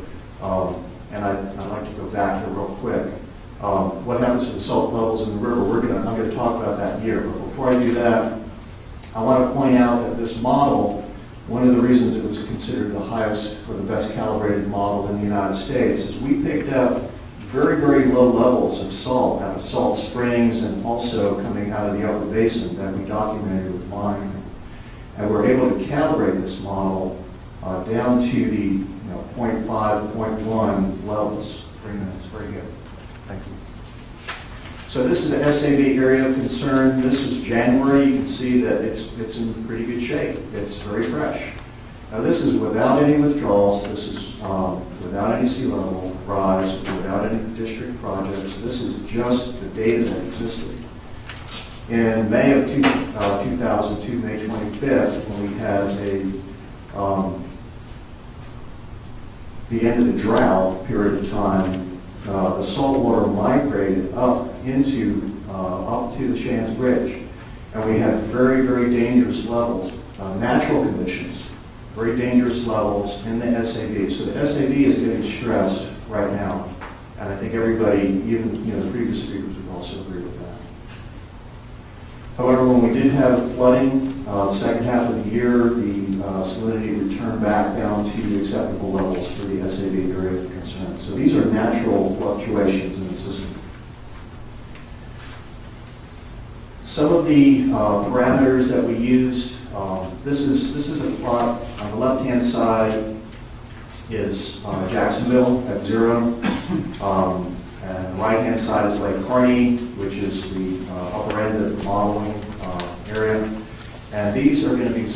and I'd like to go back here real quick. What happens to the salt levels in the river? I'm going to talk about that here. But before I do that, I want to point out that this model, one of the reasons it was considered the highest or the best calibrated model in the United States is we picked up very, very low levels of salt out of salt springs and also coming out of the upper basin that we documented with monitoring. And we're able to calibrate this model down to the 0.5, 0.1 levels. 3 minutes, very good. Thank you. So this is the SAV area of concern. This is January. You can see that it's in pretty good shape. It's very fresh. Now this is without any withdrawals. This is without any sea level rise, without any district projects. This is just the data that existed. In May of 2002, May 25th, when we had the end of the drought period of time, the salt water migrated up to the Shands Bridge, and we had very, very dangerous levels, natural conditions, very dangerous levels in the SAV. So the SAV is getting stressed right now. And I think everybody, even, the previous speakers would also agree with that. However, when we did have flooding, the second half of the year, the salinity returned back down to acceptable levels for the SAB area of concern. So these are natural fluctuations in the system. Some of the parameters that we used, this is a plot. On the left-hand side is Jacksonville at 0. And the right-hand side is Lake Harney, which is the upper end of the modeling area. And these are going to be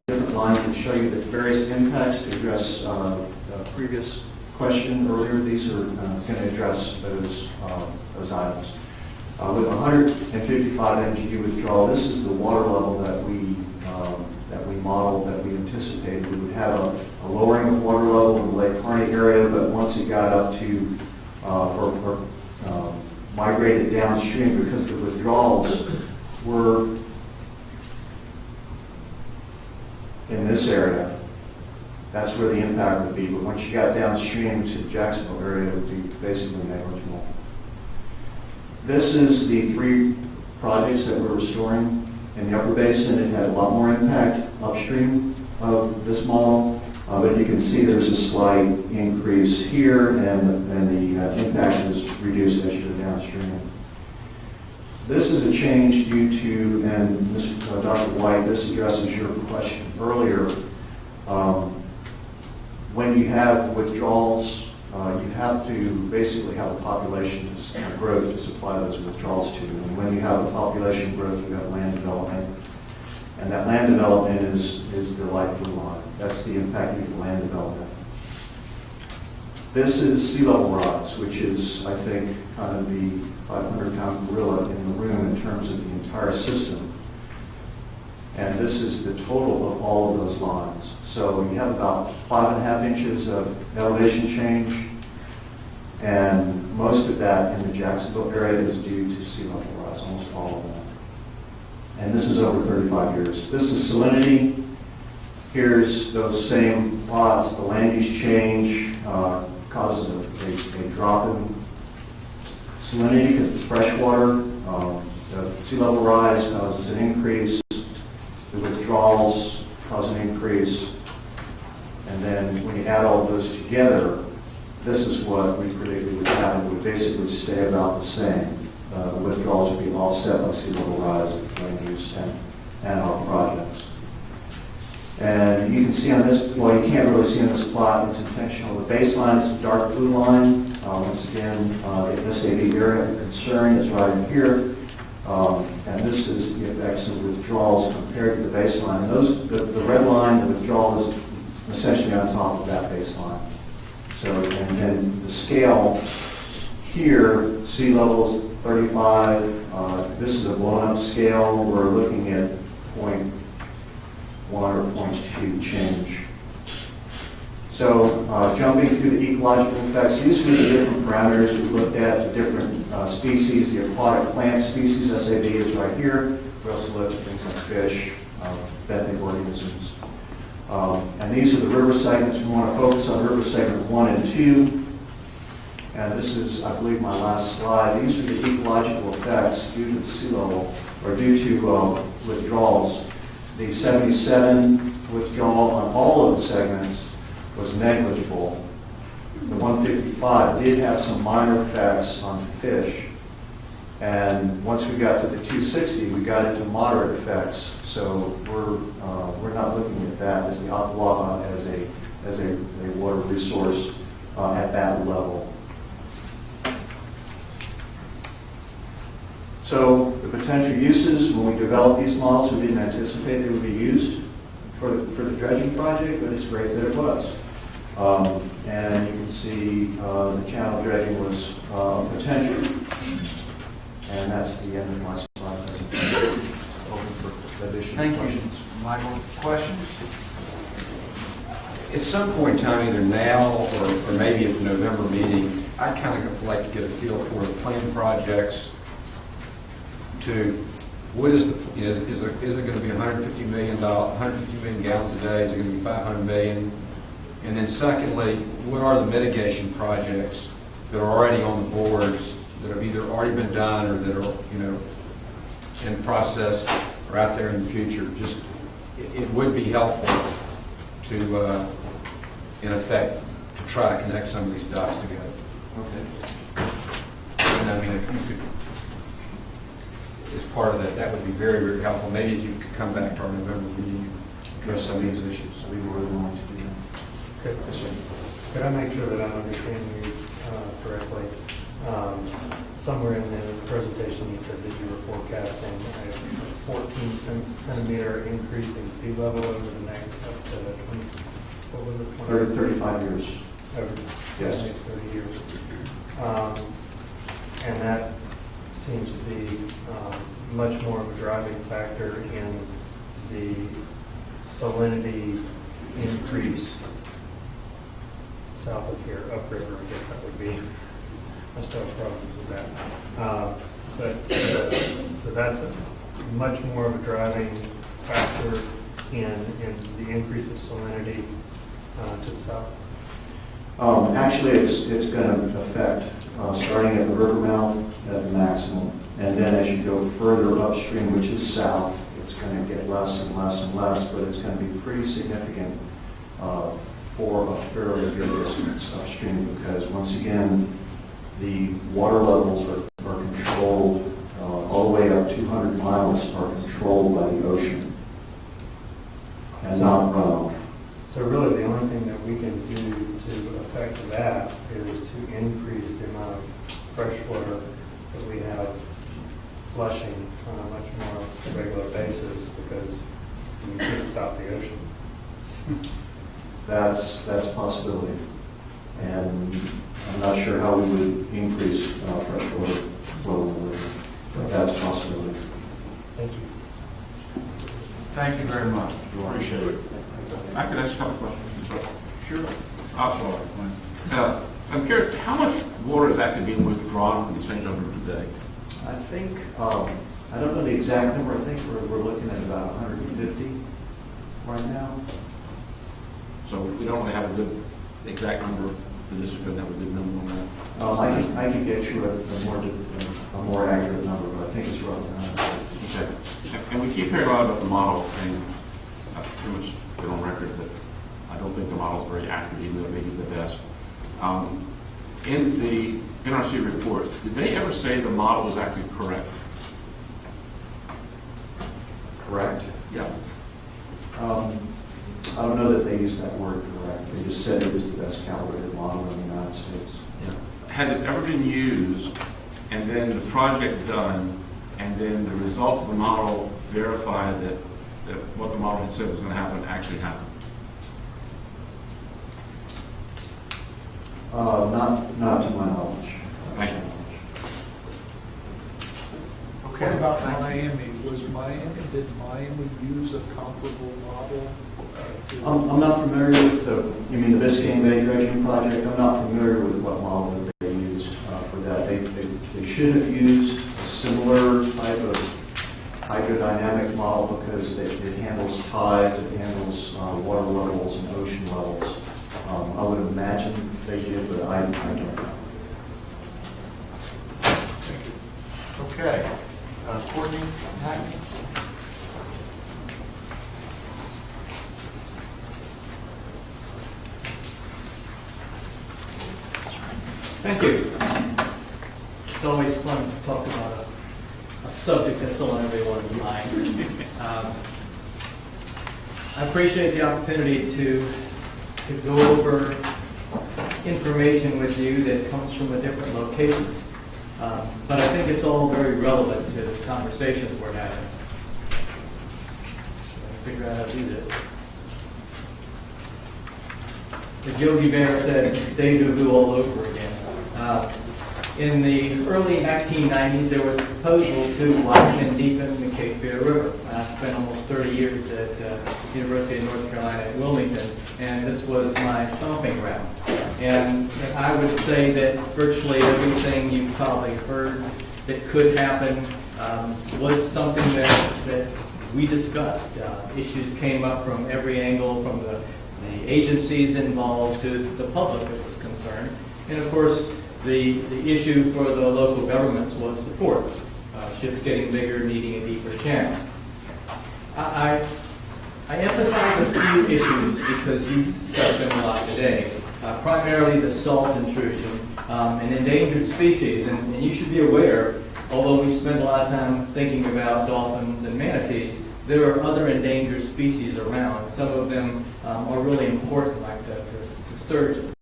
different lines that show you the various impacts to address the previous question earlier. These are going to address those items. With 155 MGU withdrawal, this is the water level that we modeled, that we anticipated. We would have a lowering of water level in the Lake Harney area, but once it got up to migrated downstream, because the withdrawals were in this area, that's where the impact would be. But once you got downstream to the Jacksonville area, it would be basically negligible. This is the 3 projects that we're restoring. In the upper basin, it had a lot more impact upstream of this model. But you can see there's a slight increase here, and the impact is reduced as you go downstream. This is a change due to, and Dr. White, this addresses your question earlier. When you have withdrawals, you have to basically have a population growth to supply those withdrawals to. And when you have a population growth, you have land development. And that land development is the light blue line. That's the impact of the land development. This is sea level rise, which is, I think, kind of the 500-pound gorilla in the room in terms of the entire system. And this is the total of all of those lines. So you have about 5.5 inches of elevation change, and most of that in the Jacksonville area is due to sea level rise, almost all of that. And this is over 35 years. This is salinity. Here's those same plots. The land use change causes a drop in salinity because it's fresh water. The sea level rise causes an increase. The withdrawals cause an increase. And then when you add all of those together, this is what we predicted would happen. It would basically stay about the same. The withdrawals would be offset by sea level rise, land use, and our projects. And you can see on this, well, you can't really see on this plot, it's intentional. The baseline is the dark blue line. Once again, the SAB area of concern is right here. And this is the effects of withdrawals compared to the baseline. And the red line, the withdrawal, is essentially on top of that baseline. So, and then the scale here, sea level is 35. This is a blown up scale. We're looking at 0.1 or 0.2 change. So jumping through the ecological effects, these were the different parameters we looked at, the different species, the aquatic plant species, SAB is right here. We also looked at things like fish, benthic organisms. And these are the river segments. We want to focus on river segment 1 and 2. And this is, I believe, my last slide. These are the ecological effects due to the sea level, or due to withdrawals. The 77 withdrawal on all of the segments was negligible. The 155 did have some minor effects on fish. And once we got to the 260, we got into moderate effects. So we're not looking at that as the Aqua as a water resource at that level. So the potential uses, when we developed these models, we didn't anticipate they would be used for the dredging project, but it's great that it was. And you can see the channel dredging was potential. And that's the end of my slide presentation. Open for additional questions. Michael, questions? At some point in time, either now or maybe at the November meeting, I'd kind of like to get a feel for the planned projects to what is the, is it going to be 150 million gallons a day? Is it going to be 500 million? And then secondly, what are the mitigation projects that are already on the boards, that have either already been done or that are, in process or out there in the future. Just, it would be helpful to, in effect, to try to connect some of these dots together. Okay. And I mean, if you could, as part of that, that would be very, very helpful. Maybe if you could come back to our November meeting and address some of these issues. We were willing to do that. Could Yes, sir. could I make sure that I'm understanding you correctly? Somewhere in the presentation, you said that you were forecasting a 14 centimeter increase in sea level over the next, up to 20, what was it? 35 years. Over Yes. the next 30 years. And that seems to be much more of a driving factor in the salinity increase south of here, upriver, I guess that would be. I still have problems with that. So that's a much more of a driving factor in the increase of salinity to the south. Actually, it's going to affect, starting at the river mouth at the maximum, and then as you go further upstream, which is south, it's going to get less and less and less, but it's going to be pretty significant for a fairly good distance upstream, because once again, the water levels are controlled, all the way up 200 miles are controlled by the ocean and not runoff. So really, the only thing that we can do to affect that is to increase the amount of fresh water that we have flushing on a much more regular basis, because we can't stop the ocean. That's a possibility. And I'm not sure how we would increase fresh water flow in the river, but that's a possibility. Thank you. Thank you very much. Appreciate it. I could ask a couple questions. Sure. Also, I'm curious, how much water is actually being withdrawn from the St. John River today? I think, I don't know the exact number, I think we're looking at about 150 right now. So we don't really have a good exact number for this, we don't have a good number on that. I can get you a more accurate number, but I think it's roughly 150. Okay. And we keep hearing a lot about the model, and I've pretty much been on record that I don't think the model is very accurate, even though it may be the best. In the NRC report, did they ever say the model was actually correct? Correct? Yeah. I don't know that they used that word correct. They just said it was the best calibrated model in the United States. Yeah. Has it ever been used, and then the project done, and then the results of the model verified that what the model had said was going to happen actually happened? Not to my knowledge. Thank you. What about Miami? Did Miami use a comparable model? I'm not familiar with you mean the Biscayne Bay dredging project? I'm not familiar with what model that they used for that. They should have used a similar type of hydrodynamic model, because it handles tides, it handles water levels and ocean levels. I would imagine they did, but I don't know. Okay. Courtney, Hackney? Thank you. It's always fun to talk about a subject that's on everyone's mind. I appreciate the opportunity to go over information with you that comes from a different location. But I think it's all very relevant to the conversations we're having. So I figure out how to do this. As Yogi Bear said, it's deja vu all over again. In the early 1990s, there was a proposal to widen and deepen the Cape Fear River. I spent almost 30 years at the University of North Carolina at Wilmington, and this was my stomping ground. And I would say that virtually everything you've probably heard that could happen was something that we discussed. Issues came up from every angle, from the agencies involved to the public that was concerned. And of course, the issue for the local governments was the port. Ships getting bigger, needing a deeper channel. I emphasize a few issues because you discussed them a lot today. Primarily the salt intrusion, an endangered species, and you should be aware, although we spend a lot of time thinking about dolphins and manatees, there are other endangered species around. Some of them are really important, like the sturgeon.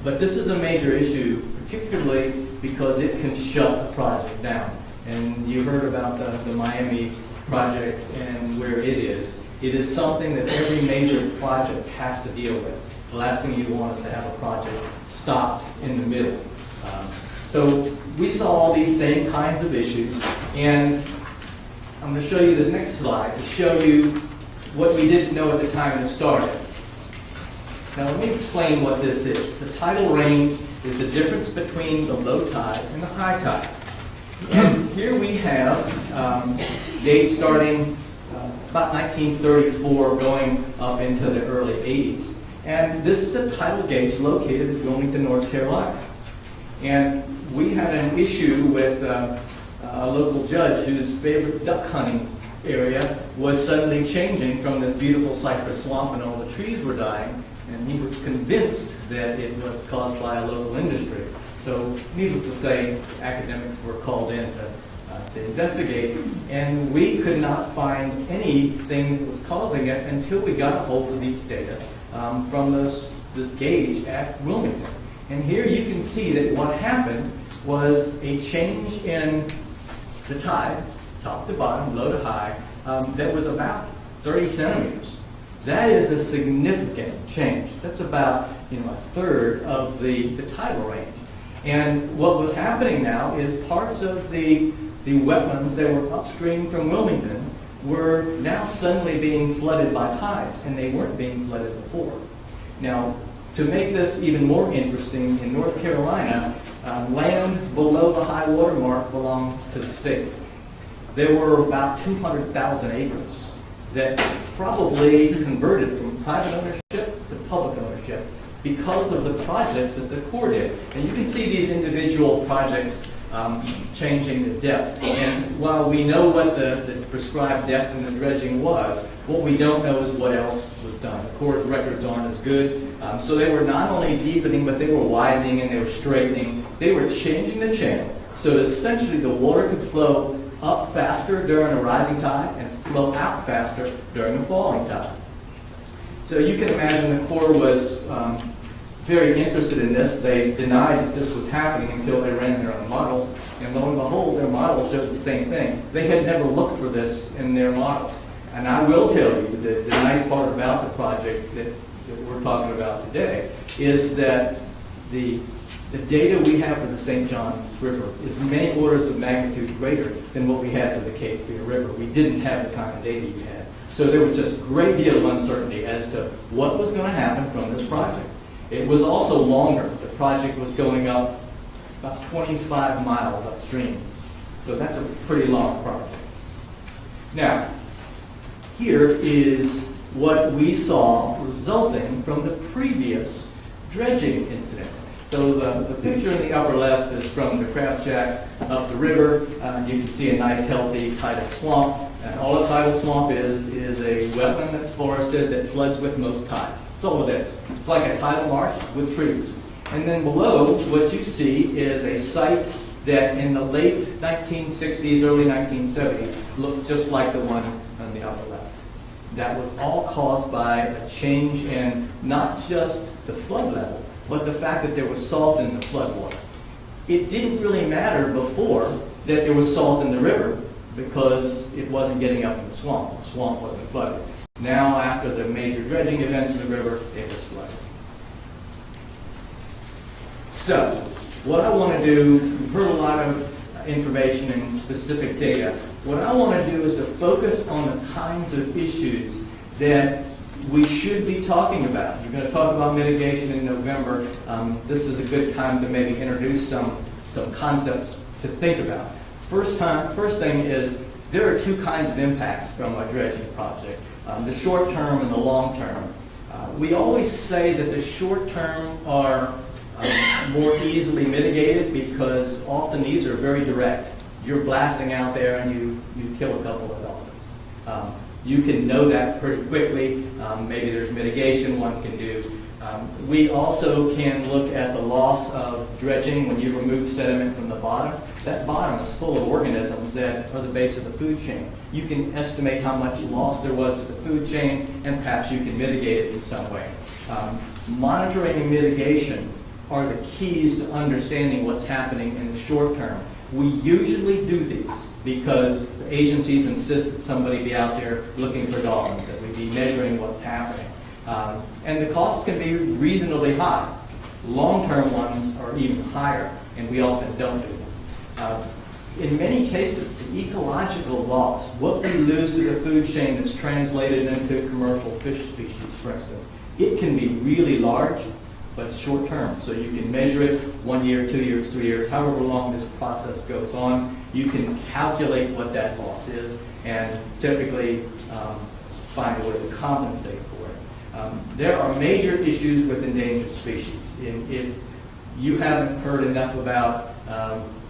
But this is a major issue, particularly because it can shut a project down. And you heard about the Miami project and where it is. It is something that every major project has to deal with. The last thing you want is to have a project stopped in the middle. So we saw all these same kinds of issues, and I'm going to show you the next slide to show you what we didn't know at the time it started. Now let me explain what this is. The tidal range is the difference between the low tide and the high tide. And here we have dates starting about 1934 going up into the early 80s. And this is a tidal gauge located in Wilmington, North Carolina. And we had an issue with a local judge whose favorite duck hunting area was suddenly changing from this beautiful cypress swamp and all the trees were dying. And he was convinced that it was caused by a local industry. So needless to say, academics were called in to investigate, and we could not find anything that was causing it until we got a hold of these data from this gauge at Wilmington. And here you can see that what happened was a change in the tide, top to bottom, low to high, that was about 30 centimeters. That is a significant change. That's about a third of the tidal range. And what was happening now is parts of the wetlands that were upstream from Wilmington were now suddenly being flooded by tides, and they weren't being flooded before. Now, to make this even more interesting, in North Carolina, land below the high water mark belongs to the state. There were about 200,000 acres that probably converted from private ownership to public ownership because of the projects that the Corps did. And you can see these individual projects changing the depth. And while we know what the prescribed depth in the dredging was, what we don't know is what else was done. The Corps' records aren't as good. So they were not only deepening, but they were widening and they were straightening. They were changing the channel so that essentially the water could flow up faster during a rising tide and flow out faster during a falling tide. So you can imagine the Corps was very interested in this. They denied that this was happening until they ran their own models, and lo and behold, their models showed the same thing. They had never looked for this in their models. And I will tell you that the nice part about the project that we're talking about today is that the data we have for the St. Johns River is many orders of magnitude greater than what we had for the Cape Fear River. We didn't have the kind of data you had. So there was just a great deal of uncertainty as to what was going to happen from this project. It was also longer. The project was going up about 25 miles upstream. So that's a pretty long project. Now, here is what we saw resulting from the previous dredging incidents. So the picture in the upper left is from the crab shack up the river. You can see a nice healthy tidal swamp. And all a tidal swamp is a wetland that's forested that floods with most tides. That's all it is. It's like a tidal marsh with trees. And then below, what you see is a site that in the late 1960s, early 1970s, looked just like the one on the upper left. That was all caused by a change in not just the flood level, but the fact that there was salt in the flood water. It didn't really matter before that there was salt in the river because it wasn't getting up in the swamp. The swamp wasn't flooded. Now, after the major dredging events in the river, it was flooded. So, what I want to do, you've heard a lot of information and specific data. What I want to do is to focus on the kinds of issues that we should be talking about. You're going to talk about mitigation in November. This is a good time to maybe introduce some concepts to think about. First thing is there are two kinds of impacts from a dredging project, the short term and the long term. We always say that the short term are more easily mitigated because often these are very direct. You're blasting out there and you kill a couple of dolphins. You can know that pretty quickly. Maybe there's mitigation one can do. We also can look at the loss of dredging when you remove sediment from the bottom. That bottom is full of organisms that are the base of the food chain. You can estimate how much loss there was to the food chain, and perhaps you can mitigate it in some way. Monitoring and mitigation are the keys to understanding what's happening in the short term. We usually do these because the agencies insist that somebody be out there looking for dolphins, that we be measuring what's happening. And the costs can be reasonably high. Long-term ones are even higher, and we often don't do them. In many cases, the ecological loss, what we lose to the food chain that's translated into commercial fish species, for instance, it can be really large, but it's short-term. So you can measure it 1 year, 2 years, 3 years, however long this process goes on. You can calculate what that loss is and typically find a way to compensate for it. There are major issues with endangered species. If you haven't heard enough about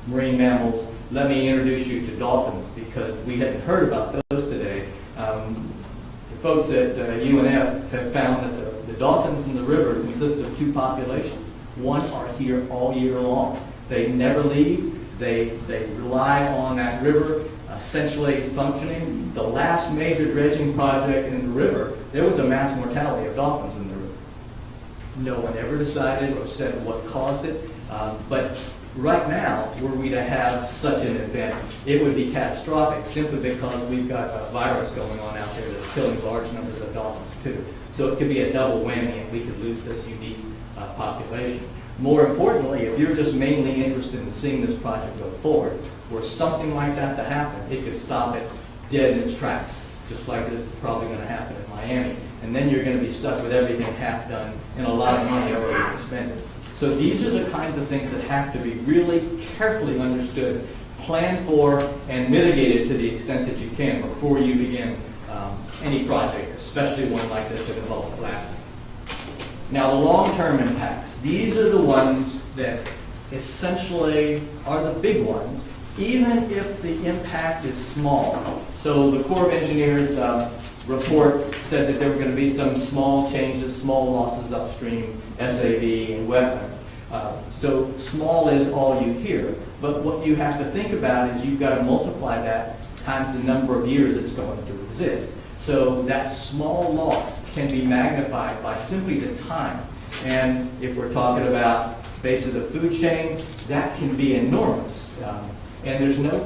marine mammals, let me introduce you to dolphins because we hadn't heard about those today. The folks at UNF have found that the dolphins in the river consist of two populations. One are here all year long. They never leave. They rely on that river essentially functioning. The last major dredging project in the river, there was a mass mortality of dolphins in the river. No one ever decided or said what caused it, but right now, were we to have such an event, it would be catastrophic simply because we've got a virus going on out there that's killing large numbers of dolphins too. So it could be a double whammy and we could lose this unique population. More importantly, if you're just mainly interested in seeing this project go forward, were something like that to happen, it could stop it dead in its tracks, just like it's probably going to happen in Miami. And then you're going to be stuck with everything half done and a lot of money already expended. So these are the kinds of things that have to be really carefully understood, planned for, and mitigated to the extent that you can before you begin any project, especially one like this that involves blasting. Now, the long-term impacts. These are the ones that essentially are the big ones, even if the impact is small. So the Corps of Engineers report said that there were going to be some small changes, small losses upstream, SAV and wetlands. So small is all you hear. But what you have to think about is you've got to multiply that times the number of years it's going to exist. So that small loss can be magnified by simply the time. And if we're talking about base of the food chain, that can be enormous. And there's no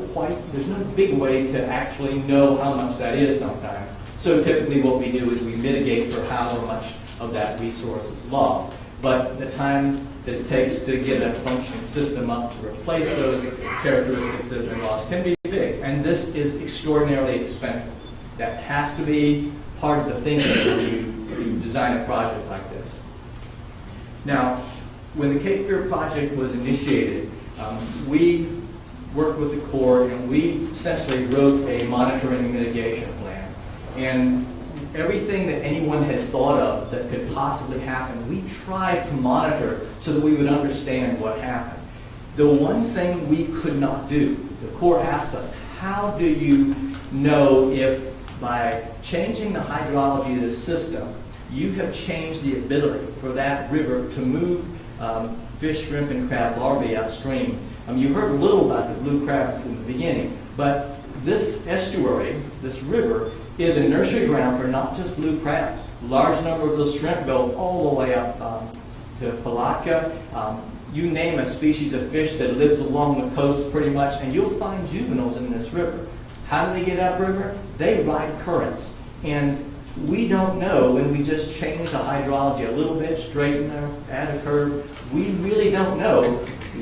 big way to actually know how much that is sometimes. So typically what we do is we mitigate for however much of that resource is lost. But the time that it takes to get a functioning system up to replace those characteristics that have been lost can be big. And this is extraordinarily expensive. That has to be part of the thinking when you design a project like this. Now, when the Cape Fear project was initiated, we worked with the Corps and we essentially wrote a monitoring and mitigation plan. And everything that anyone had thought of that could possibly happen, we tried to monitor so that we would understand what happened. The one thing we could not do, the Corps asked us, how do you know if by changing the hydrology of the system, you have changed the ability for that river to move fish, shrimp, and crab larvae upstream? You heard a little about the blue crabs in the beginning, but this estuary, this river, is a nursery ground for not just blue crabs. Large numbers of shrimp go all the way up to Palatka. You name a species of fish that lives along the coast pretty much, and you'll find juveniles in this river. How do they get upriver? They ride currents. And we don't know when we just change the hydrology a little bit, straighten or add a curve. We really don't know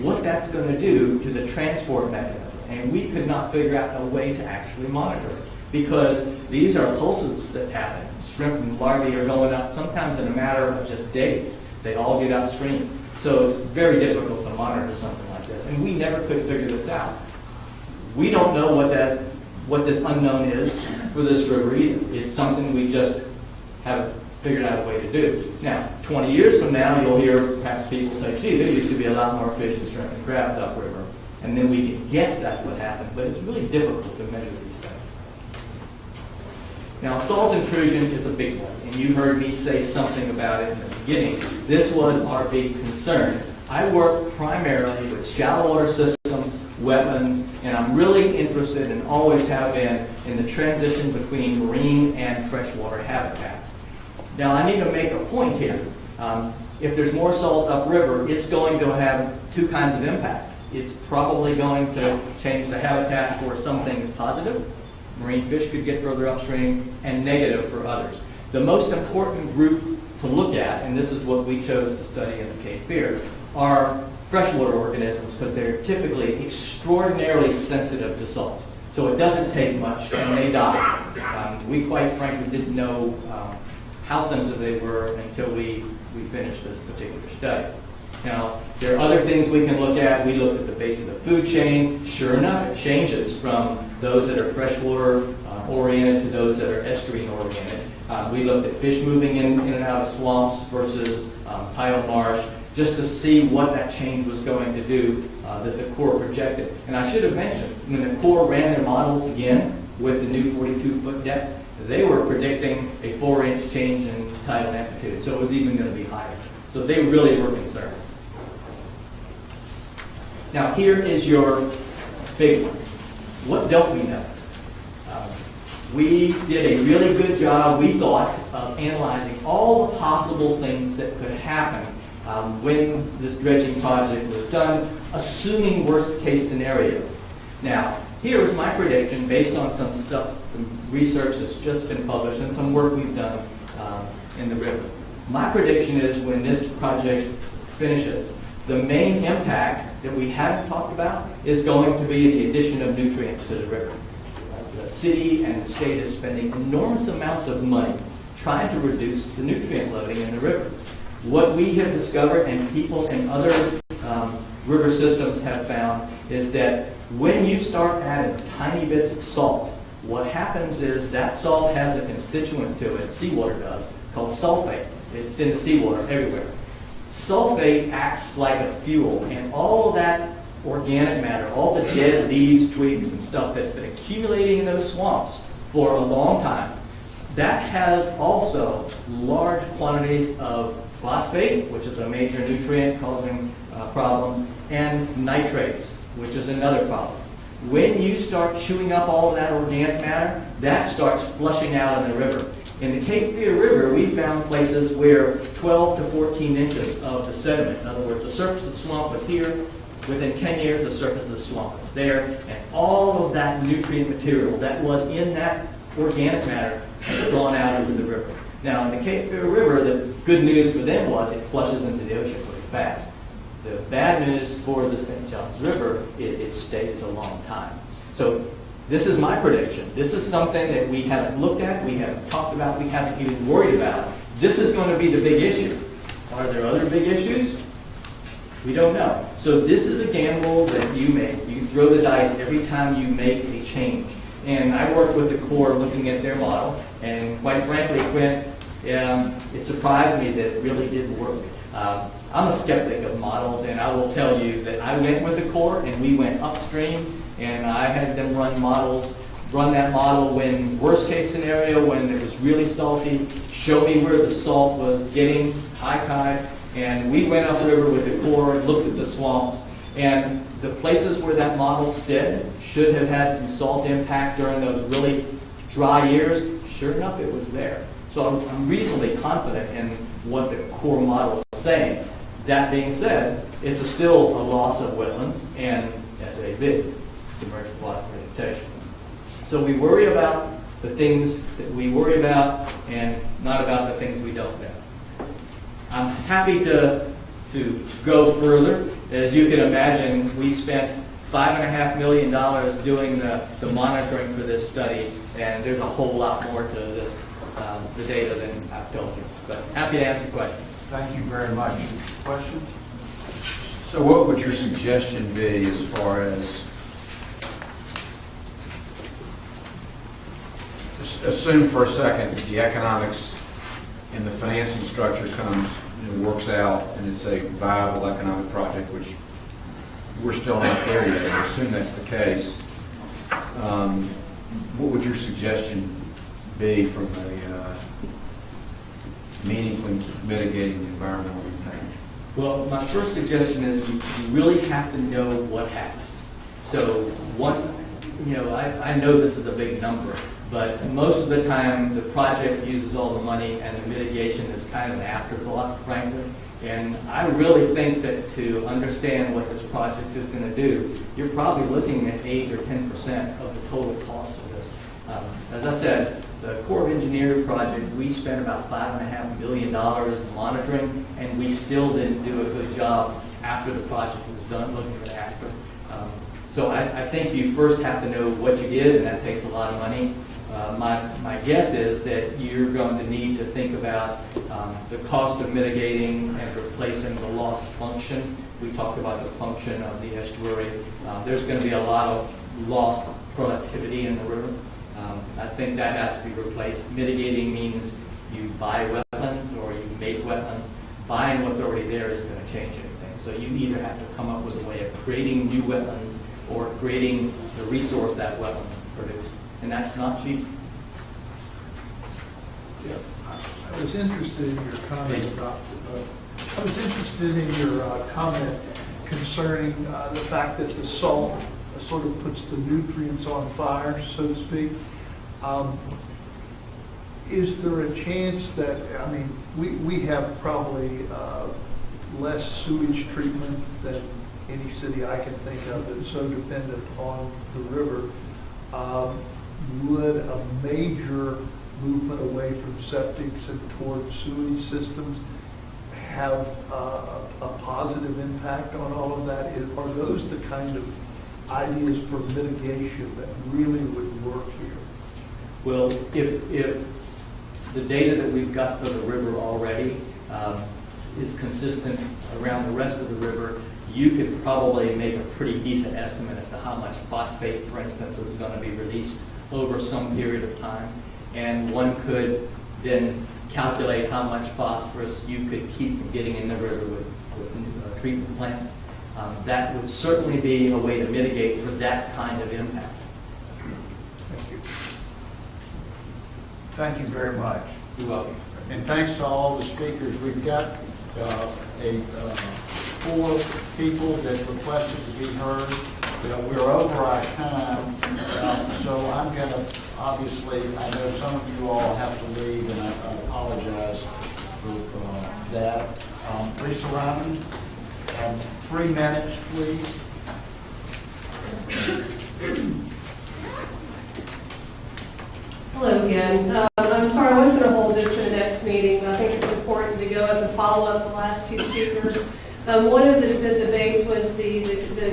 what that's going to do to the transport mechanism. And we could not figure out a way to actually monitor it because these are pulses that happen. Shrimp and larvae are going up sometimes in a matter of just days. They all get upstream. So it's very difficult to monitor something like this. And we never could figure this out. We don't know what this unknown is for this river either. It's something we just haven't figured out a way to do. Now, 20 years from now, you'll hear perhaps people say, gee, there used to be a lot more fish and shrimp and crabs upriver. And then we can guess that's what happened, but it's really difficult to measure these things. Now, salt intrusion is a big one, and you heard me say something about it in the beginning. This was our big concern. I work primarily with shallow water systems, wetlands, and I'm really interested and always have been in the transition between marine and freshwater habitats. Now, I need to make a point here. If there's more salt upriver, it's going to have two kinds of impacts. It's probably going to change the habitat for some things positive. Marine fish could get further upstream, and negative for others. The most important group to look at, and this is what we chose to study in the Cape Fear, are freshwater organisms because they're typically extraordinarily sensitive to salt. So it doesn't take much and they die. We quite frankly didn't know how sensitive they were until we finished this particular study. Now, there are other things we can look at. We looked at the base of the food chain. Sure enough, it changes from those that are freshwater oriented to those that are estuarine oriented. We looked at fish moving in and out of swamps versus tidal marsh, just to see what that change was going to do that the Corps projected. And I should have mentioned, when the Corps ran their models again with the new 42-foot depth, they were predicting a 4-inch change in tidal amplitude, so it was even going to be higher. So they really were concerned. Now here is your big one. What don't we know? We did a really good job, we thought, of analyzing all the possible things that could happen when this dredging project was done, assuming worst case scenario. Now, here's my prediction based on some stuff, some research that's just been published and some work we've done in the river. My prediction is when this project finishes, the main impact that we haven't talked about is going to be the addition of nutrients to the river. The city and the state is spending enormous amounts of money trying to reduce the nutrient loading in the river. What we have discovered, and people in other river systems have found, is that when you start adding tiny bits of salt, what happens is that salt has a constituent to it, seawater does, called sulfate. It's in the seawater everywhere. Sulfate acts like a fuel, and all of that organic matter, all the dead leaves, twigs, and stuff that's been accumulating in those swamps for a long time, that has also large quantities of phosphate, which is a major nutrient causing a problem, and nitrates, which is another problem. When you start chewing up all of that organic matter, that starts flushing out in the river. In the Cape Fear River, we found places where 12 to 14 inches of the sediment, in other words, the surface of the swamp was here, within 10 years the surface of the swamp was there, and all of that nutrient material that was in that organic matter has gone out into the river. Now, in the Cape Fear River, the good news for them was it flushes into the ocean really fast. The bad news for the St. Johns River is it stays a long time. So this is my prediction. This is something that we haven't looked at, we haven't talked about, we haven't even worried about. This is going to be the big issue. Are there other big issues? We don't know. So this is a gamble that you make. You throw the dice every time you make a change. And I worked with the Corps looking at their model, and quite frankly, Quint, it surprised me that it really didn't work. I'm a skeptic of models, and I will tell you that I went with the Corps, and we went upstream, and I had them run that model when worst case scenario, when it was really salty, show me where the salt was getting high tide, and we went upriver with the Corps and looked at the swamps, and the places where that model said should have had some salt impact during those really dry years, sure enough, it was there. So I'm reasonably confident in what the Corps model is saying. That being said, it's still a loss of wetlands and SAV, submerged water vegetation. So we worry about the things that we worry about and not about the things we don't know. I'm happy to go further. As you can imagine, we spent $5.5 million doing the monitoring for this study, and there's a whole lot more to this, the data than I've told you. But happy to answer questions. Thank you very much. Question? So what would your suggestion be as far as, assume for a second that the economics and the financing structure comes, works out, and it's a viable economic project, which we're still not there yet. I assume that's the case. What would your suggestion be from a meaningfully mitigating the environmental impact? Well, my first suggestion is you really have to know what happens. So I know this is a big number, but most of the time the project uses all the money and the mitigation is kind of an afterthought, frankly. And I really think that to understand what this project is going to do, you're probably looking at 8 or 10% of the total cost of this. As I said, the Corps of Engineers project, we spent about $5.5 million monitoring, and we still didn't do a good job after the project was done, looking at it after. So I think you first have to know what you did, and that takes a lot of money. My guess is that you're going to need to think about the cost of mitigating and replacing the lost function. We talked about the function of the estuary. There's going to be a lot of lost productivity in the river. I think that has to be replaced. Mitigating means you buy wetlands or you make wetlands. Buying what's already there isn't going to change anything. So you either have to come up with a way of creating new wetlands or creating the resource that wetland produced. And that's not cheap. Yeah, I was interested in your comment about, I was interested in your comment concerning the fact that the salt sort of puts the nutrients on fire, so to speak. Is there a chance that, I mean, we have probably less sewage treatment than any city I can think of that's so dependent on the river. Would a major movement away from septics and toward sewage systems have a positive impact on all of that? Are those the kind of ideas for mitigation that really would work here? Well, if the data that we've got for the river already is consistent around the rest of the river, you could probably make a pretty decent estimate as to how much phosphate, for instance, is going to be released over some period of time. And one could then calculate how much phosphorus you could keep from getting in the river with treatment plants. That would certainly be a way to mitigate for that kind of impact. Thank you. Thank you very much. You're welcome. And thanks to all the speakers. We've got 4 people that requested to be heard. We're over our time, so I'm going to, obviously, I know some of you all have to leave, and I apologize for that. Lisa Ryman, 3 minutes, please. Hello again. I'm sorry I was going to hold this for the next meeting, but I think it's important to go up and follow up the last 2 speakers. One of the debates was the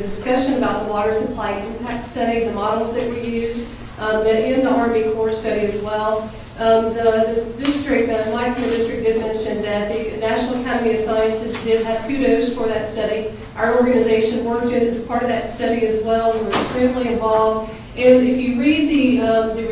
discussion about the water supply impact study, the models that were used, that in the Army Corps study as well. The district, Mike from the district did mention that the National Academy of Sciences did have kudos for that study. Our organization worked in as part of that study as well. We were extremely involved. And if you read the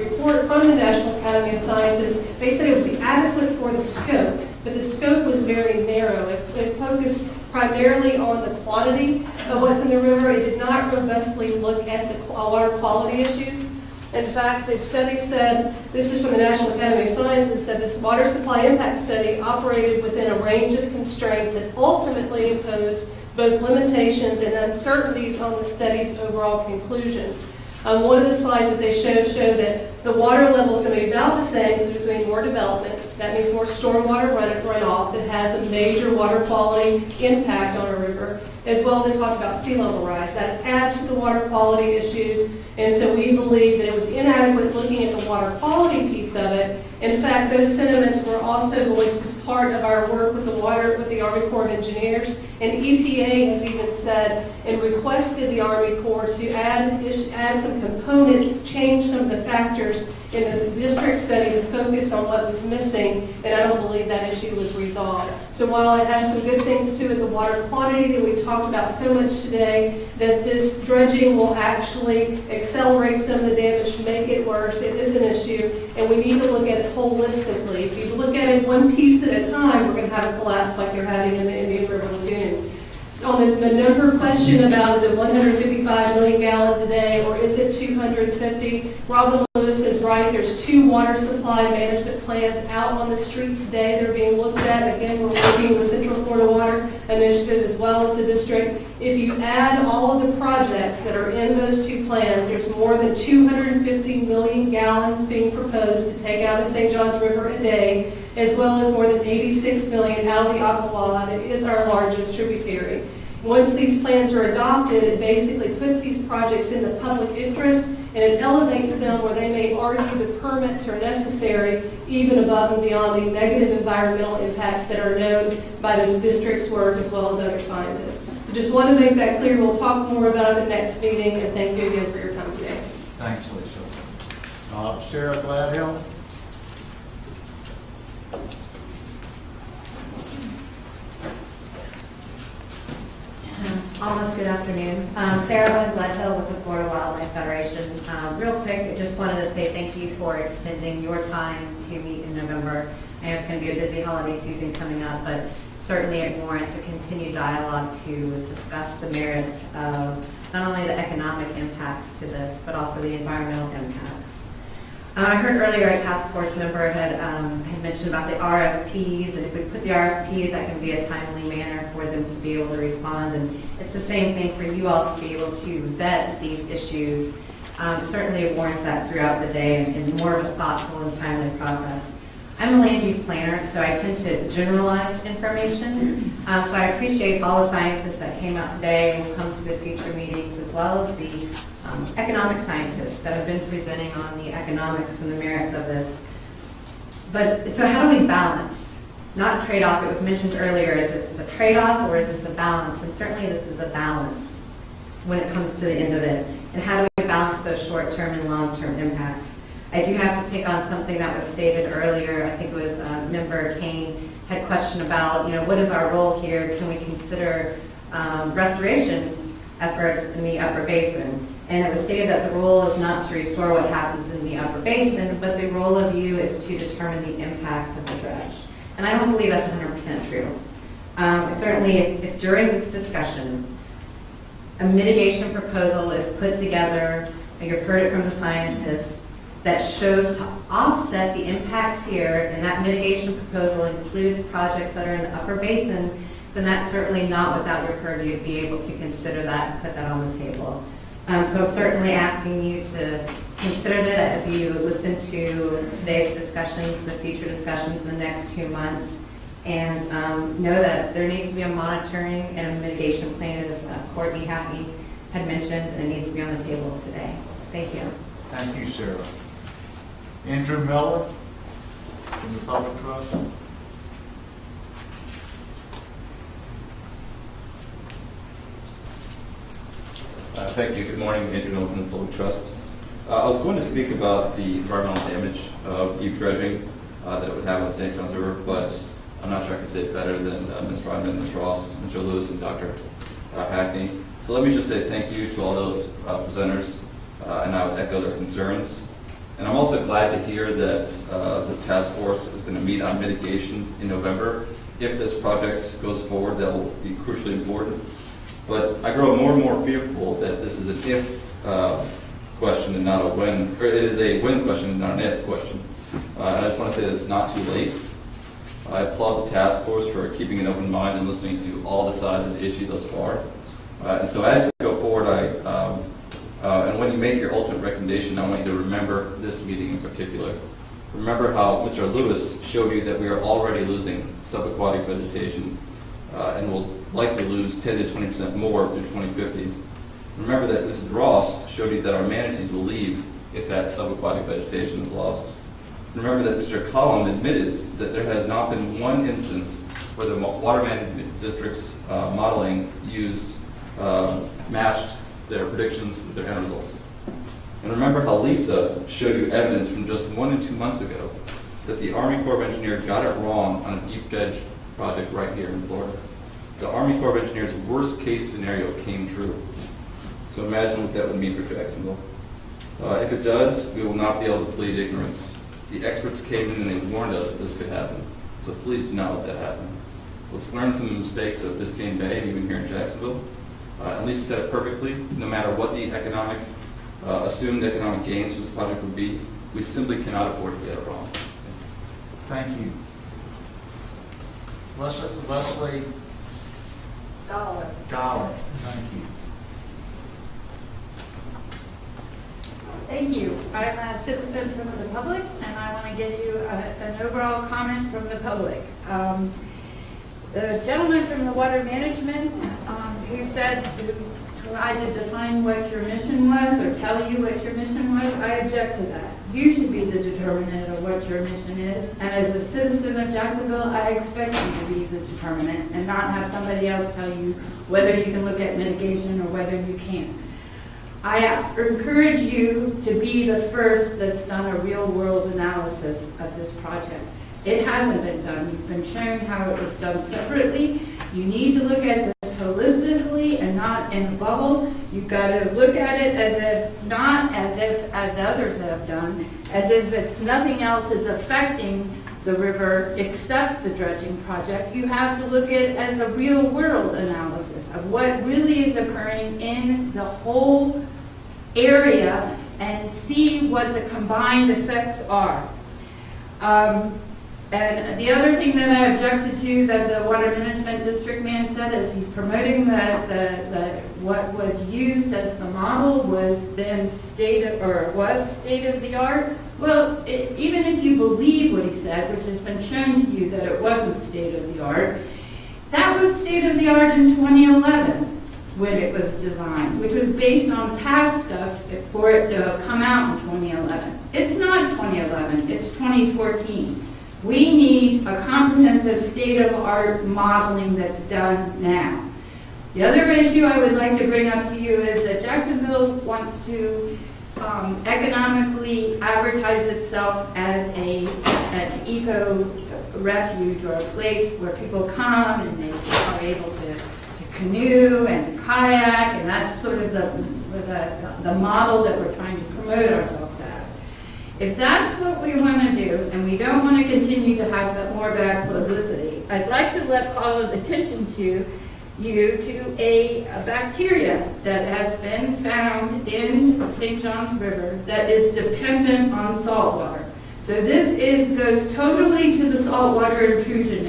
report from the National Academy of Sciences, they said it was adequate for the scope, but the scope was very narrow. It focused primarily on the quantity of what's in the river. It did not robustly look at the water quality issues. In fact, the study said, this is from the National Academy of Sciences, said this water supply impact study operated within a range of constraints that ultimately imposed both limitations and uncertainties on the study's overall conclusions. One of the slides that they showed that the water level is going to be about the same because there's going to be more development. That means more stormwater runoff that has a major water quality impact on a river, as well as they talked about sea level rise. That adds to the water quality issues, and so we believe that it was inadequate looking at the water quality piece of it. In fact, those sentiments were also voiced as part of our work with the Army Corps of Engineers, and EPA has even said and requested the Army Corps to add some components, change some of the factors in the district study to focus on what was missing, and I don't believe that issue was resolved. So while it has some good things to it, the water quantity that we've talked about so much today, that this dredging will actually accelerate some of the damage, make it worse, it is an issue, and we need to look at it holistically. If you look at it one piece at a time, we're going to have a collapse like they're having in the Indian River Lagoon. So on the number question about is it 155 million gallons a day or is it 250, Robin Lewis is right. There's 2 water supply management plans out on the street today. They're being looked at. Again, we're working with Central Florida Water Initiative as well as the district. If you add all of the projects that are in those 2 plans, there's more than 250 million gallons being proposed to take out of the St. Johns River a day, as well as more than 86 million out of the Ocklawaha that is our largest tributary. Once these plans are adopted, it basically puts these projects in the public interest and it elevates them where they may argue the permits are necessary even above and beyond the negative environmental impacts that are known by those districts' work as well as other scientists. So just want to make that clear. We'll talk more about it at the next meeting, and thank you again for your time today. Thanks, Lisa. Sarah Gladhill? Almost good afternoon. Sarah Gladhill with the Florida Wildlife Federation. Real quick, I just wanted to say thank you for extending your time to meet in November. I know it's going to be a busy holiday season coming up, but certainly it warrants a continued dialogue to discuss the merits of not only the economic impacts to this, but also the environmental impacts. I heard earlier a task force member had mentioned about the RFPs, and if we put the RFPs, that can be a timely manner for them to be able to respond. And it's the same thing for you all to be able to vet these issues. Certainly it warrants that throughout the day and more of a thoughtful and timely process. I'm a land use planner, so I tend to generalize information. So I appreciate all the scientists that came out today and will come to the future meetings, as well as the economic scientists that have been presenting on the economics and the merits of this. But so how do we balance? Not trade-off. It was mentioned earlier, is this a trade-off or is this a balance? And certainly this is a balance when it comes to the end of it. And how do we balance those short-term and long-term impacts? I do have to pick on something that was stated earlier. I think it was Member Kane had questioned about, what is our role here? Can we consider restoration efforts in the upper basin? And it was stated that the role is not to restore what happens in the upper basin, but the role of you is to determine the impacts of the dredge. And I don't believe that's 100% true. Certainly, if during this discussion, a mitigation proposal is put together, and you've heard it from the scientists, that shows to offset the impacts here, and that mitigation proposal includes projects that are in the upper basin, then that's certainly not without your purview to be able to consider that and put that on the table. So I'm certainly asking you to consider that as you listen to today's discussions, the future discussions in the next 2 months, and know that there needs to be a monitoring and a mitigation plan, as Courtney Happy had mentioned, and it needs to be on the table today. Thank you. Thank you, Sarah. Andrew Miller from the Public Trust. Thank you. Good morning. Andrew Miller from the Public Trust. I was going to speak about the environmental damage of deep dredging that it would have on the St. Johns River, but I'm not sure I can say it better than Ms. Ryman, Ms. Ross, Mr. Lewis, and Dr. Hackney. So let me just say thank you to all those presenters, and I would echo their concerns. And I'm also glad to hear that this task force is going to meet on mitigation in November. If this project goes forward, that will be crucially important. But I grow more and more fearful that this is an if question and not a when, or it is a when question and not an if question. And I just want to say that it's not too late. I applaud the task force for keeping an open mind and listening to all the sides of the issue thus far. And so as we go forward, and when you make your ultimate recommendation, I want you to remember this meeting in particular. Remember how Mr. Lewis showed you that we are already losing subaquatic vegetation and will likely lose 10 to 20% more through 2050. Remember that Mrs. Ross showed you that our manatees will leave if that subaquatic vegetation is lost. Remember that Mr. Collin admitted that there has not been one instance where the water management district's modeling matched their predictions with their end results. And remember how Lisa showed you evidence from just 1 and 2 months ago that the Army Corps of Engineers got it wrong on a deep dredge project right here in Florida. The Army Corps of Engineers' worst case scenario came true. So imagine what that would mean for Jacksonville. If it does, we will not be able to plead ignorance. The experts came in and they warned us that this could happen. So please do not let that happen. Let's learn from the mistakes of Biscayne Bay and even here in Jacksonville. And Lisa said it perfectly. No matter what the assumed economic gains for this project would be, we simply cannot afford to get it wrong. Thank you. Leslie Dollar. Thank you. Thank you. I'm a citizen from the public, and I want to give you an overall comment from the public. The gentleman from the water management who said, who tried to define what your mission was or tell you what your mission was, I object to that. You should be the determinant of what your mission is, and as a citizen of Jacksonville, I expect you to be the determinant and not have somebody else tell you whether you can look at mitigation or whether you can't. I encourage you to be the first that's done a real-world analysis of this project. It hasn't been done. You've been shown how it was done separately. You need to look at this holistically and not in a bubble. You've got to look at it as if, not as if, as others have done, as if it's nothing else is affecting the river except the dredging project. You have to look at it as a real-world analysis of what really is occurring in the whole area and see what the combined effects are. And the other thing that I objected to that the Water Management District man said is he's promoting that what was used as the model was then state of the art. Well, even if you believe what he said, which has been shown to you that it wasn't state of the art, that was state of the art in 2011 when it was designed, which was based on past stuff for it to have come out in 2011. It's not 2011, it's 2014. We need a comprehensive state-of-art modeling that's done now. The other issue I would like to bring up to you is that Jacksonville wants to economically advertise itself as an eco-refuge or a place where people come and they are able to canoe and to kayak, and that's sort of the model that we're trying to promote ourselves as. If that's what we want to do, and we don't want to continue to have that more bad publicity, I'd like to call attention to you to a bacteria that has been found in the St. Johns River that is dependent on salt water. So this goes totally to the saltwater intrusion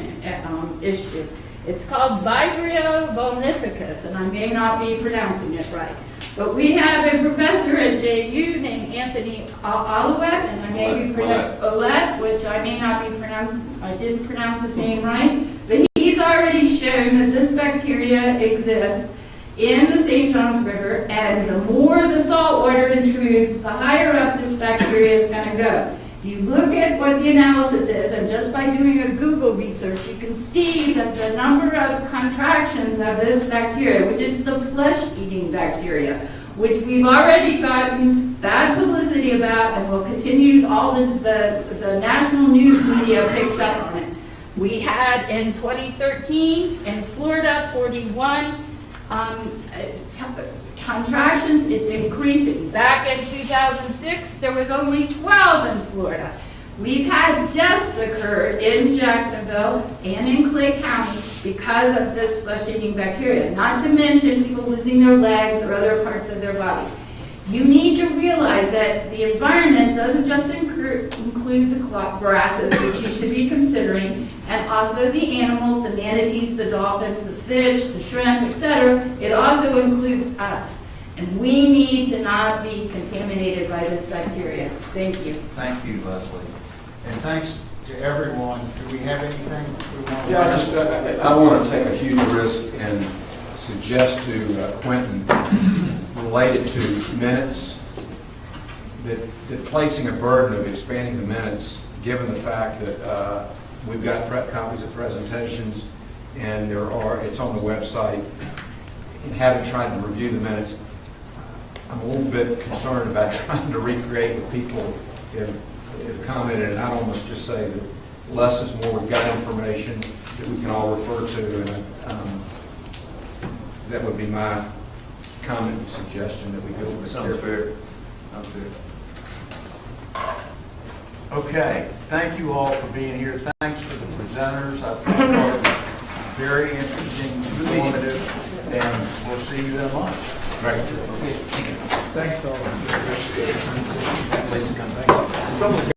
issue. It's called Vibrio vulnificus, and I may not be pronouncing it right. But we have a professor at JU named Anthony Olivet, and I may be pronouncing Olet, which I may not be pronouncing. I didn't pronounce his name right, but he's already shown that this bacteria exists in the St. Johns River, and the more the salt water intrudes, the higher up this bacteria is going to go. You look at what the analysis is, and just by doing a Google research, you can see that the number of contractions of this bacteria, which is the flesh-eating bacteria, which we've already gotten bad publicity about, and will continue, all the national news media picks up on it. We had in 2013 in Florida 41 contractions. Is increasing. Back in 2006, there was only 12 in Florida. We've had deaths occur in Jacksonville and in Clay County because of this flesh-eating bacteria, not to mention people losing their legs or other parts of their body. You need to realize that the environment doesn't just include the grasses, which you should be considering, and also the animals, the manatees, the dolphins, the fish, the shrimp, etc. It also includes us. And we need to not be contaminated by this bacteria. Thank you. Thank you, Leslie. And thanks to everyone. Do we have anything we want to Yeah, I want to take a huge risk and suggest to Quentin, related to minutes, that placing a burden of expanding the minutes, given the fact that we've got copies of presentations and it's on the website, and having tried to review the minutes, I'm a little bit concerned about trying to recreate what people have commented, and I'd almost just say that less is more. We've got information that we can all refer to, and that would be my comment and suggestion, that we go with this. Sounds fair. Sounds fair. Okay, thank you all for being here. Thanks for the presenters. I thought it was very interesting, informative, and we'll see you in a month. Right. Okay. Thanks all. Please come back.